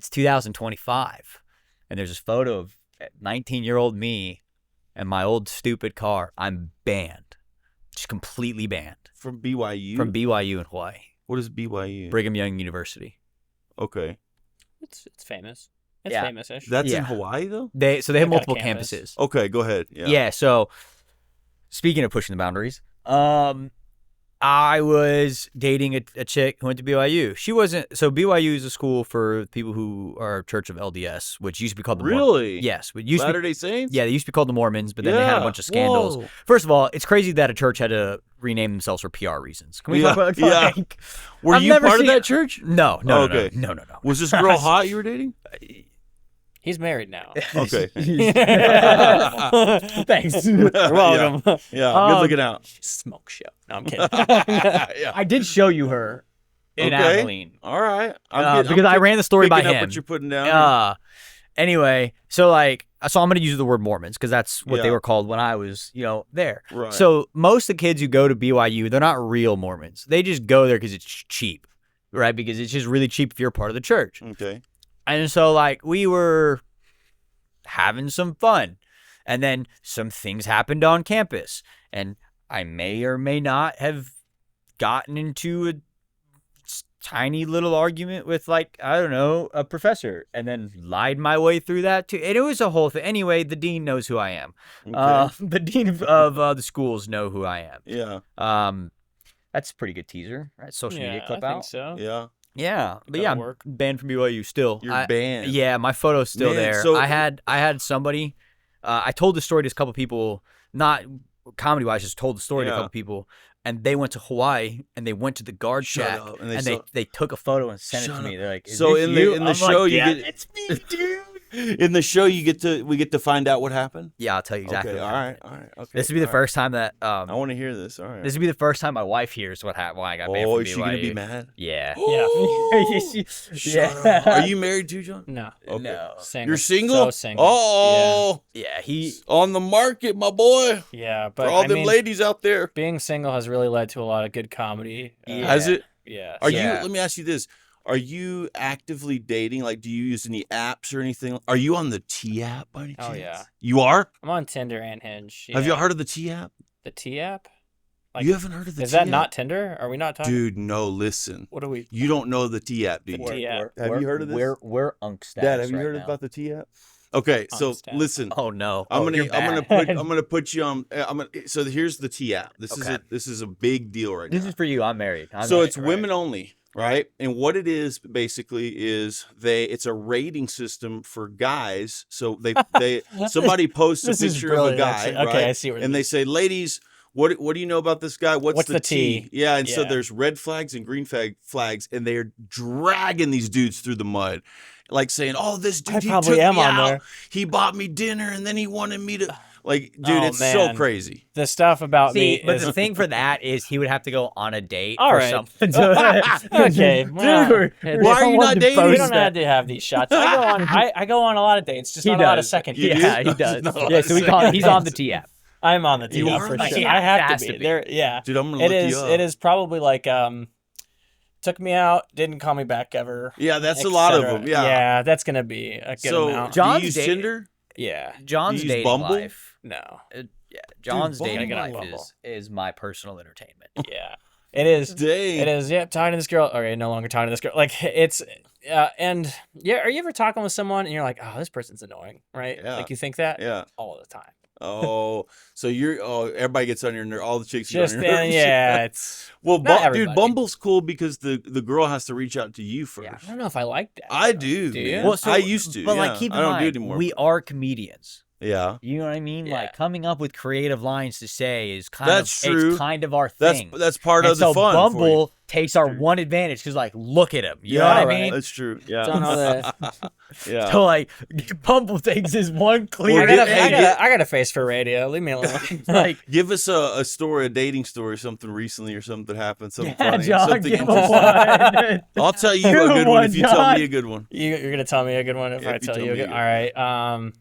2025, and there's this photo of 19-year-old me and my old stupid car. I'm banned, just completely banned From BYU? from BYU in Hawaii, What is BYU? Brigham Young University. Okay. It's famous. It's Yeah. famous-ish. That's in Yeah. Hawaii, though? They have They got a multiple campus. campuses. Okay, go ahead. Yeah. Yeah. So, speaking of pushing the boundaries, I was dating a chick who went to BYU. She wasn't. So BYU is a school for people who are Church of LDS, which used to be called the Really? Yes. But used to be, Latter-day Saints? yeah, they used to be called the Mormons, but then they had a Yeah. bunch of scandals. Whoa. First of all, it's crazy that a church had to rename themselves for PR reasons. Can we talk about Yeah. like, Were I've you never part seen- of that church? No. Okay. No. Was this girl hot you were dating? He's married now. Okay. Thanks. You're welcome. Yeah, Um, good looking out. Smoke show. No, I'm kidding. Yeah. I did show you her in Okay. Abilene. All right. Because I ran the story by picking up him. what you're putting down. Anyway, so I'm going to use the word Mormons because that's what they Yeah. were called when I was, there. Right. So most of the kids who go to BYU, they're not real Mormons. They just go there because it's cheap, right? Because it's just really cheap if you're a part of the church. Okay. And so we were having some fun, and then some things happened on campus, and I may or may not have gotten into a tiny little argument with I don't know, a professor, and then lied my way through that too. And it was a whole thing. Anyway, the dean knows who I am. Okay. The dean of the schools know who I am. Yeah. That's a pretty good teaser, right? Social media Yeah, clip I out. think so. Yeah. Yeah, but That'll yeah, I'm work. banned from BYU still. You're banned. Yeah, my photo's still Man, there. so- I had somebody. I told the story to a couple people, not comedy wise, just told the story to a Yeah. couple people, and they went to Hawaii and they went to the guard Shut shack up, and and they took a photo and sent it Shut to me. up. They're like, "Is So this in the- you?" in the I'm show, like, you yeah, get- it's me, dude. In the show, we get to find out what happened. Yeah, I'll tell you exactly. Okay. what All happened. right. Okay. This would be the all right. first time that I want to hear this. All right. this would be the first time my wife hears what happened. Why I got banned Oh, from is she gonna be BYU. mad? Yeah. Yeah. Shut up. Are you married too, John? No. Okay. No. Single. You're single? So single. Oh, Yeah, he. on the market, my boy. Yeah, For but all I them mean, ladies out there. being single has really led to a lot of good comedy. Has it? Yeah. Are Yeah. you? Let me ask you this: are you actively dating? Do you use any apps or anything? Are you on the T app by any Oh, chance? yeah. You are. I'm on Tinder and Hinge. Have yeah. you heard of the T app? The T app? You haven't heard of the Is T that app? not Tinder? Are we not talking? Dude, no. Listen, What are we? you don't know the T app, do you? The T app. Have you heard of this? We're unk status Dad, have you right heard now. about the T app? Okay, so Understand. listen. Oh no! I'm you're gonna bad. put you on. So here's the T app. Okay. This is a big deal right This now. is for you. I'm married. So it's women only, right? And what it is basically is it's a rating system for guys. So they somebody posts a This is picture of a brilliant, guy, actually. right? Okay, I see where and they say, ladies, what do you know about this guy? What's the T? Yeah, and so Yeah. there's red flags and green flags, and they're dragging these dudes through the mud. Like saying, "Oh, this dude, I he probably took am me on out. there. He bought me dinner, and then he wanted me to." Dude, Oh, it's so man. crazy. The stuff about See, me but is the thing for that is he would have to go on a date All or right. something. Okay, well, Why are you not dating? we don't have to have these shots. I go on. I go on a lot of dates, just He not a lot of does. second You dates. do? Yeah, he does. Not a lot Yeah, of so he's on the T app. I'm on the You team are? for sure. Yeah, I have has to to be. be. There, yeah. Dude, I'm gonna It look is. you up. It is probably took me out, didn't call me back ever. Yeah, that's a et lot of cetera. them. Yeah. Yeah, that's gonna be a good So, amount. do you John's use dating- Tinder? Yeah. John's Do you use dating Bumble? life. No. Yeah, John's Bumble. dating Gotta get on life Bumble. is my personal entertainment. Yeah. It is. Dang. It is. Yep. Talking to this girl. Okay, no longer talking to this girl. Like it's. And yeah, are you ever talking with someone and you're like, oh, this person's annoying, right? Yeah. Like you think that Yeah. all the time. Oh, so everybody gets on your nerve. All the chicks get Just on your nerves. yeah, it's. Well, Not dude, everybody. Bumble's cool because the girl has to reach out to you first. Yeah. I don't know if I like that. I though. do. Do you? man. Well, so- I used to. But yeah. keep in I don't mind, do it anymore. we are comedians. Yeah. You know what I mean? Yeah. Like coming up with creative lines to say is kind That's of true. It's kind of our That's thing. part and of the so fun. for you. Bumble takes our one advantage because look at him. You know Yeah, what I right. mean? That's true. Don't Yeah. know that. Yeah. So Bumble takes his one clear. Well, I got a face for radio. Leave me alone. like Give us a story, a dating story, something recently or something that happened, something yeah, funny, John, something give him interesting. one. I'll tell you Give a him good one if one, you tell John. me a good one. You're gonna tell me a good one if Yeah, I if you tell tell you a me a good. good All right.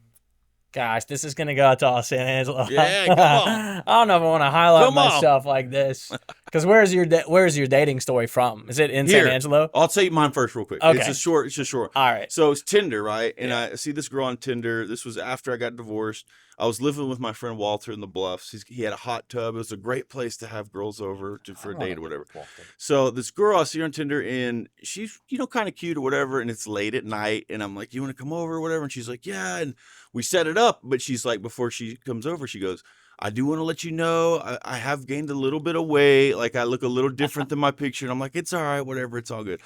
Gosh, this is gonna go out to all San Angelo. Yeah, come on. I don't know if I want to highlight Come on. myself like this. Because where's your dating story from? Is it in Here. San Angelo? I'll tell you mine first real quick. Okay. It's just short. All right. So it's Tinder, right? And Yeah. I see this girl on Tinder. This was after I got divorced. I was living with my friend Walter in the Bluffs. He had a hot tub. It was a great place to have girls over for a date or whatever. So this girl, I see her on Tinder, and she's, kind of cute or whatever, and it's late at night, and I'm like, you want to come over or whatever? And she's like, yeah, and we set it up, but she's like, before she comes over, she goes, I do want to let you know I have gained a little bit of weight. Like I look a little different than my picture. And I'm like, it's all right, whatever, it's all good.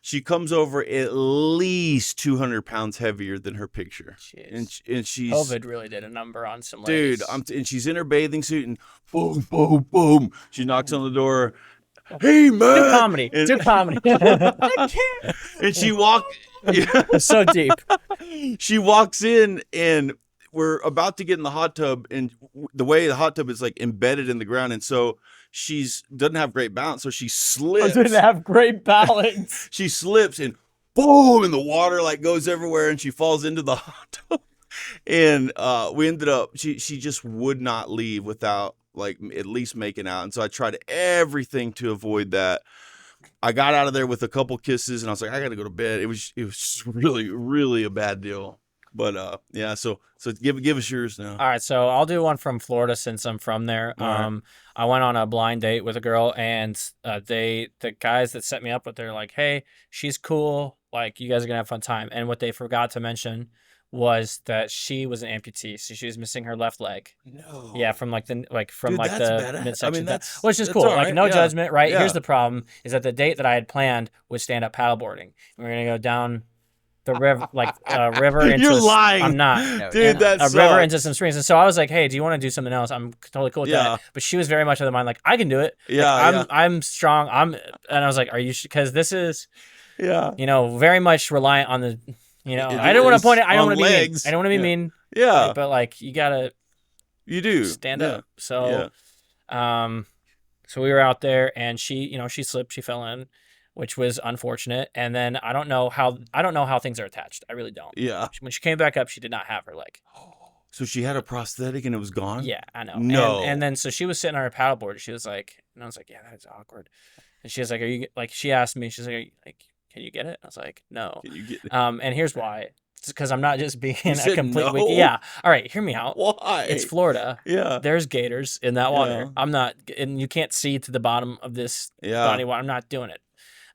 She comes over at least 200 pounds heavier than her picture. And she's... COVID really did a number on some ladies. Dude, and she's in her bathing suit and boom, boom, boom. She knocks on the door. Hey, man. Do comedy. I can't. And she walked... So deep. She walks in and we're about to get in the hot tub. And the way the hot tub is like embedded in the ground. And so... doesn't have great balance, so she slips. Didn't have great balance. She slips and boom, and the water like goes everywhere, and she falls into the hot tub. And we ended up, she just would not leave without like at least making out. And so I tried everything to avoid that. I got out of there with a couple kisses, and I was like, I got to go to bed. It was really, really a bad deal. But yeah, so give us yours now. All right, so I'll do one from Florida since I'm from there. Right. I went on a blind date with a girl, and the guys that set me up with, they're like, "Hey, she's cool. Like, you guys are gonna have a fun time." And what they forgot to mention was that she was an amputee, so she was missing her left leg. No. Yeah, from Dude, the badass. midsection. That's Which is that's cool. all Like right. no Yeah. judgment, right? Yeah. Here's the problem: is that the date that I had planned was stand up paddleboarding. We're gonna go down the river, like river into. You're lying. I'm not, Dude. That a sucks. river into some streams. And so I was like, "Hey, do you want to do something else?" I'm totally cool with Yeah. that. But she was very much of the mind, like, "I can do it. Yeah, Like, yeah. I'm strong. And I was like, "Are you?" Because this is, Yeah. very much reliant on the, It I don't want is to point it. I don't on want to be mean. legs. I don't want to be Yeah. mean. Yeah. But like, you gotta You do. stand Yeah. up. So, so we were out there, and she slipped, she fell in, which was unfortunate. And then I don't know how things are attached. I really don't. Yeah. When she came back up, she did not have her leg. So she had a prosthetic and it was gone? Yeah, I know. No. And then so she was sitting on her paddleboard. She was like, and I was like, yeah, that's awkward. And she was like, are you like? She asked me, she's like, can you get it? I was like, no. Can you get it? And here's why. It's because I'm not just being a said complete no? wiki. Yeah. All right, hear me out. Why? It's Florida. Yeah. There's gators in that water. Yeah. I'm not, and you can't see to the bottom of this Yeah. body water. I'm not doing it.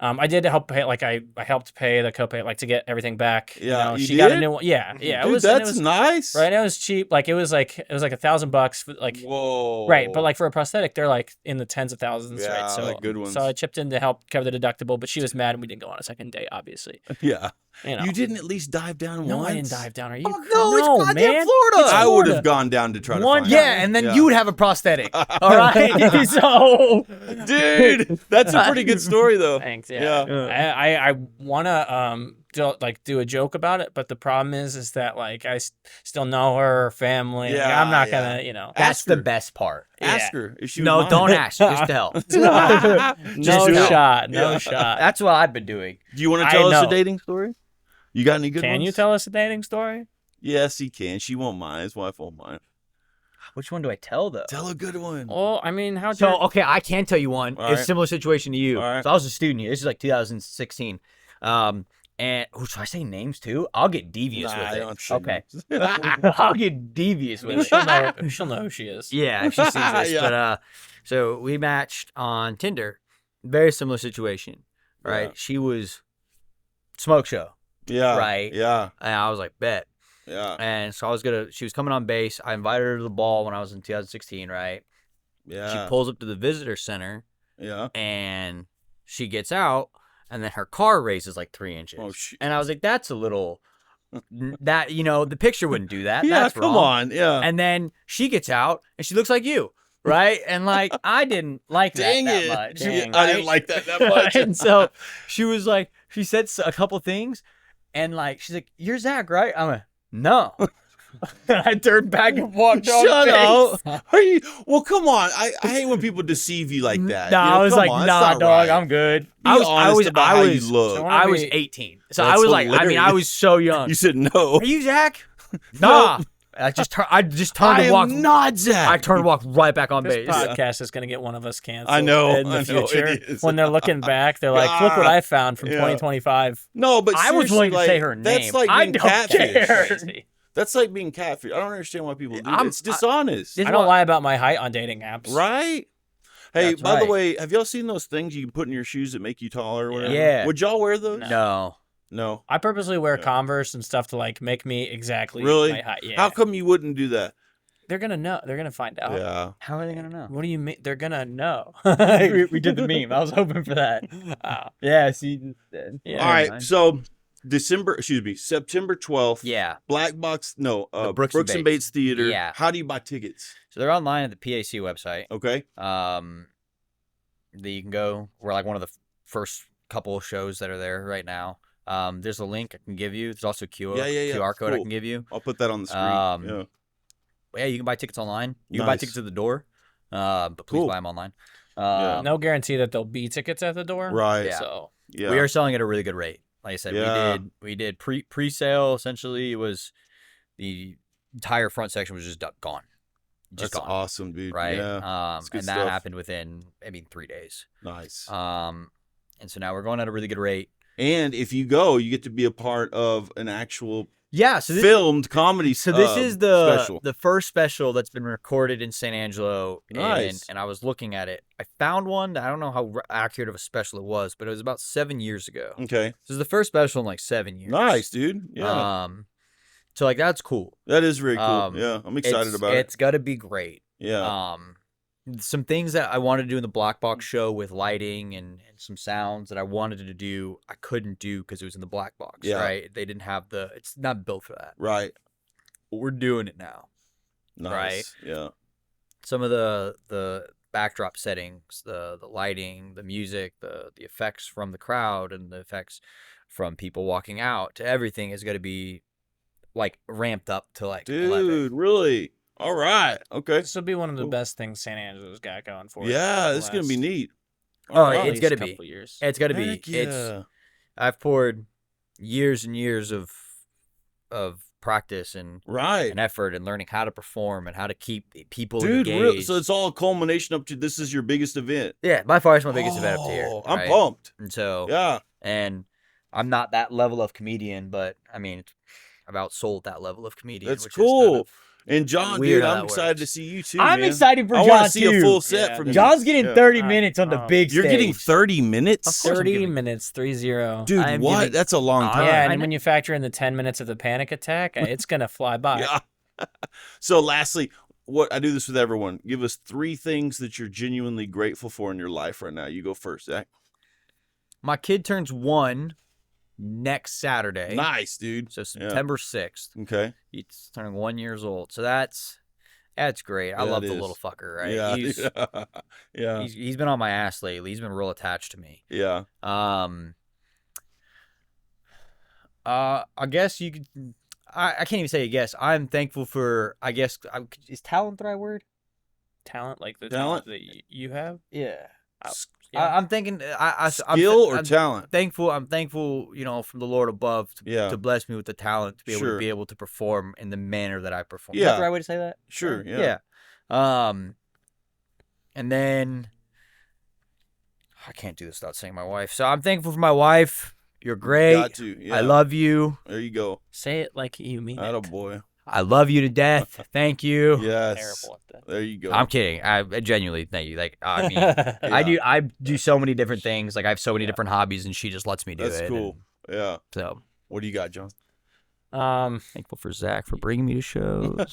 I did help pay, like I helped pay the copay, like to get everything back. Yeah, you she got a did? new one. Yeah, yeah. Dude, and that's nice. right. It was cheap. Like it was like $1,000 for like. Whoa. Right, but like for a prosthetic, they're like in the tens of thousands, Yeah, right? So like good ones. So I chipped in to help cover the deductible, but she was mad and we didn't go on a second date, obviously. Yeah. You didn't at least dive down No, once? I didn't dive down. Are you? Oh, no, it's goddamn man. Florida. It's I would Florida. have gone down to try to One- find Yeah, out. and then Yeah. you would have a prosthetic. All right. So Dude, that's a pretty good story though. Thanks. Yeah. I wanna do a joke about it, but the problem is that like I still know her family. Like, Yeah, I'm not yeah. gonna, that's Ask the her. best part. Ask her if she No, was don't mine. ask. Just to help. no Just do it. shot. No Yeah. shot. That's what I've been doing. Do you want to I tell us a know. dating story? You got any good ones? Can you tell us a dating story? Yes, he can. She won't mind. His wife won't mind. Which one do I tell though? Tell a good one. Well, I mean, how? So okay, I can tell you one. All It's a right. similar situation to you. All right. So I was a student here. This is like 2016. And should I say names too? I'll get devious Nah, I with don't it. say Okay. names. I'll get devious with it. She'll know who she is. Yeah, if she sees this. Yeah. But so we matched on Tinder. Very similar situation. Right? Yeah. She was smoke show. Yeah. Right. Yeah. And I was like, bet. Yeah. And so she was coming on base. I invited her to the ball when I was in 2016, right? Yeah. She pulls up to the visitor center Yeah. and she gets out, and then her car raises like 3 inches. Oh, shit. And I was like, that's a little, the picture wouldn't do that. Yeah, That's come wrong. on. Yeah. And then she gets out and she looks like you, right? And like, I didn't like Dang that it. much. I didn't like that much. And so she was like, she said a couple things, and like, she's like, "You're Zack, right?" I'm like, "No." And I turned back and walked on. Shut base. up. Are you? Well, come on. I hate when people deceive you like that. No, You know, I was come like, on, "Nah, that's not dog, right. I'm good." Be honest about how you look. So I was be- 18, so That's I was like, I hilarious. was so young. You said no. Are you Zack? Nah. I just turned I and walked. am not Zack. I turned and walked right back on This base. podcast is going to get one of us canceled. I know, In the I know, future, it is. when they're looking back, they're like, "Look what I found from Yeah. 2025." No, but I was seriously, willing to like, say her That's name. like I being don't catfish. care. Crazy. That's like being catfish. I don't understand why people do I'm- it. It's dishonest. This- I don't lie about my height on dating apps. Right? Hey, That's by the right. way, have y'all seen those things you can put in your shoes that make you taller or whatever? Yeah. Would y'all wear those? No. No. I purposely wear Yeah. Converse and stuff to like make me exactly Really? my height. Yeah. How come you wouldn't do that? They're gonna know. They're gonna find out. Yeah. How are they gonna know? What do you mean? They're gonna know. we did the meme. I was hoping for that. Yeah. See. Yeah. All right. So September 12th. Yeah. The Brooks Brooks and and Bates Theater. Yeah. How do you buy tickets? So they're online at the PAC website. Okay. That you can go. We're like one of the first couple of shows that are there right now. There's a link I can give you. There's also QR code I Cool. can give you. I'll put that on the screen. Yeah. Yeah, you can buy tickets online. You can buy tickets at the door, but please Cool. buy them online. No guarantee that there'll be tickets at the door. Right. Yeah. So Yeah. We are selling at a really good rate. Like I said, Yeah. we did pre-sale. Essentially, it was the entire front section was just gone. Just That's gone. awesome, dude. Right. Yeah. And that stuff. happened within 3 days. Nice. And so now we're going at a really good rate. And if you go, you get to be a part of an actual Yeah. So filmed comedy. So this is the special. the first special that's been recorded in San Angelo. Nice. And I was looking at it. I found one. I don't know how accurate of a special it was, but it was about 7 years ago. Okay. This is the first special in like 7 years. Nice, dude. Yeah. So like that's cool. That is very cool. Yeah. I'm excited about it. It's gonna be great. Yeah. Some things that I wanted to do in the Blackbox show with lighting and some sounds that I wanted to do, I couldn't do because it was in the Blackbox. Yeah. Right. They didn't have it's not built for that. Right. But we're doing it now. Nice. Right. Yeah. Some of the backdrop settings, the lighting, the music, the effects from the crowd and the effects from people walking out to everything is going to be like ramped up to like Dude, 11. really? All right. Okay. this will be one of the Cool. best things San Angelo's got going for it. Yeah, the this is gonna be last neat. Oh, All right. it's gonna at least be. couple years. It's going to be. Heck yeah. I've poured years and years of practice and Right. effort and learning how to perform and how to keep people Dude, engaged. so it's all a culmination up to this is your biggest event. Yeah, by far it's my biggest event up to here. Oh, I'm right? pumped. And so Yeah. and I'm not that level of comedian, but I mean, I've outsold that level of comedian. That's which is kind cool. of And John, weird dude, how I'm that excited works. to see you too. I'm man. excited for I John want to see too. a full set Yeah, from dude. you. John's getting Yeah. 30 minutes on the big You're stage. getting 30 minutes? Of course I'm 30 giving- minutes, 30. Dude, I'm what? giving- That's a long time. Yeah, I and know. when you factor in the 10 minutes of the panic attack, it's gonna fly by. Yeah. So lastly, what I do this with everyone. Give us 3 things that you're genuinely grateful for in your life right now. You go first, Zach. My kid turns 1 next Saturday. Nice, dude. So September 6th. Okay. He's turning 1 year old. So that's great. I Yeah, love it the is. little fucker, right? Yeah. He's, Yeah. he's been on my ass lately. He's been real attached to me. Yeah. I guess you could. I can't even say a guess. I'm thankful for. I guess is talent the right word? Talent, like the Talent? talent that you have. Yeah. Yeah. I'm thinking. Skill or I'm talent? thankful. I'm thankful. From the Lord above Yeah. to bless me with the talent to be able Sure. to be able to perform in the manner that I perform. Is Yeah. that the right way to say that? Sure. Yeah. And then I can't do this without saying my wife. So I'm thankful for my wife. You're great. Got to. Yeah. I love you. There you go. Say it like you mean Atta it. boy. I love you to death. Thank you. Yes. Terrible at that. There you go. I'm kidding. I genuinely thank you. Like I mean, Yeah. I do so many different things. Like I have so many different hobbies, and she just lets me do That's it. cool. Yeah. And so What do you got, John? thankful for Zack for bringing me to shows.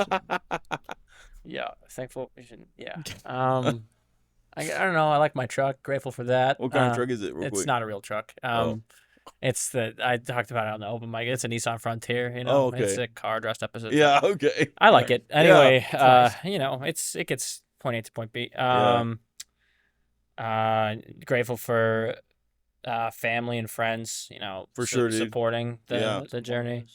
Yeah, thankful. Yeah. I don't know. I like my truck. Grateful for that. What kind of truck is it? Real It's quick. not a real truck. Oh. It's I talked about it on the open mic. It's a Nissan Frontier. Oh, okay. It's a car dressed up as a. Yeah. Okay. I like it. Anyway, nice. it gets point A to point B. Grateful for family and friends. For sure, dude. supporting the journey.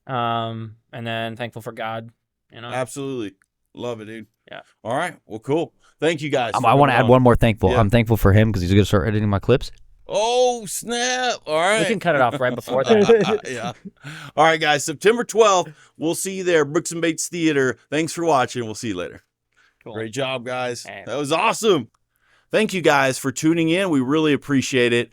And then thankful for God. Absolutely. Love it, dude. Yeah. All right. Well, cool. Thank you guys. I want to add one more thankful. Yeah. I'm thankful for him because he's going to start editing my clips. Oh, snap. All right. We can cut it off right before that. Yeah. All right, guys. September 12th. We'll see you there. Brooks and Bates Theater. Thanks for watching. We'll see you later. Cool. Great job, guys. Hey. That was awesome. Thank you guys for tuning in. We really appreciate it.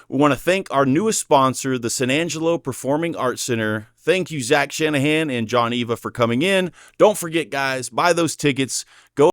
We want to thank our newest sponsor, the San Angelo Performing Arts Center. Thank you, Zack Shanahan and John Eva, for coming in. Don't forget, guys, buy those tickets. Go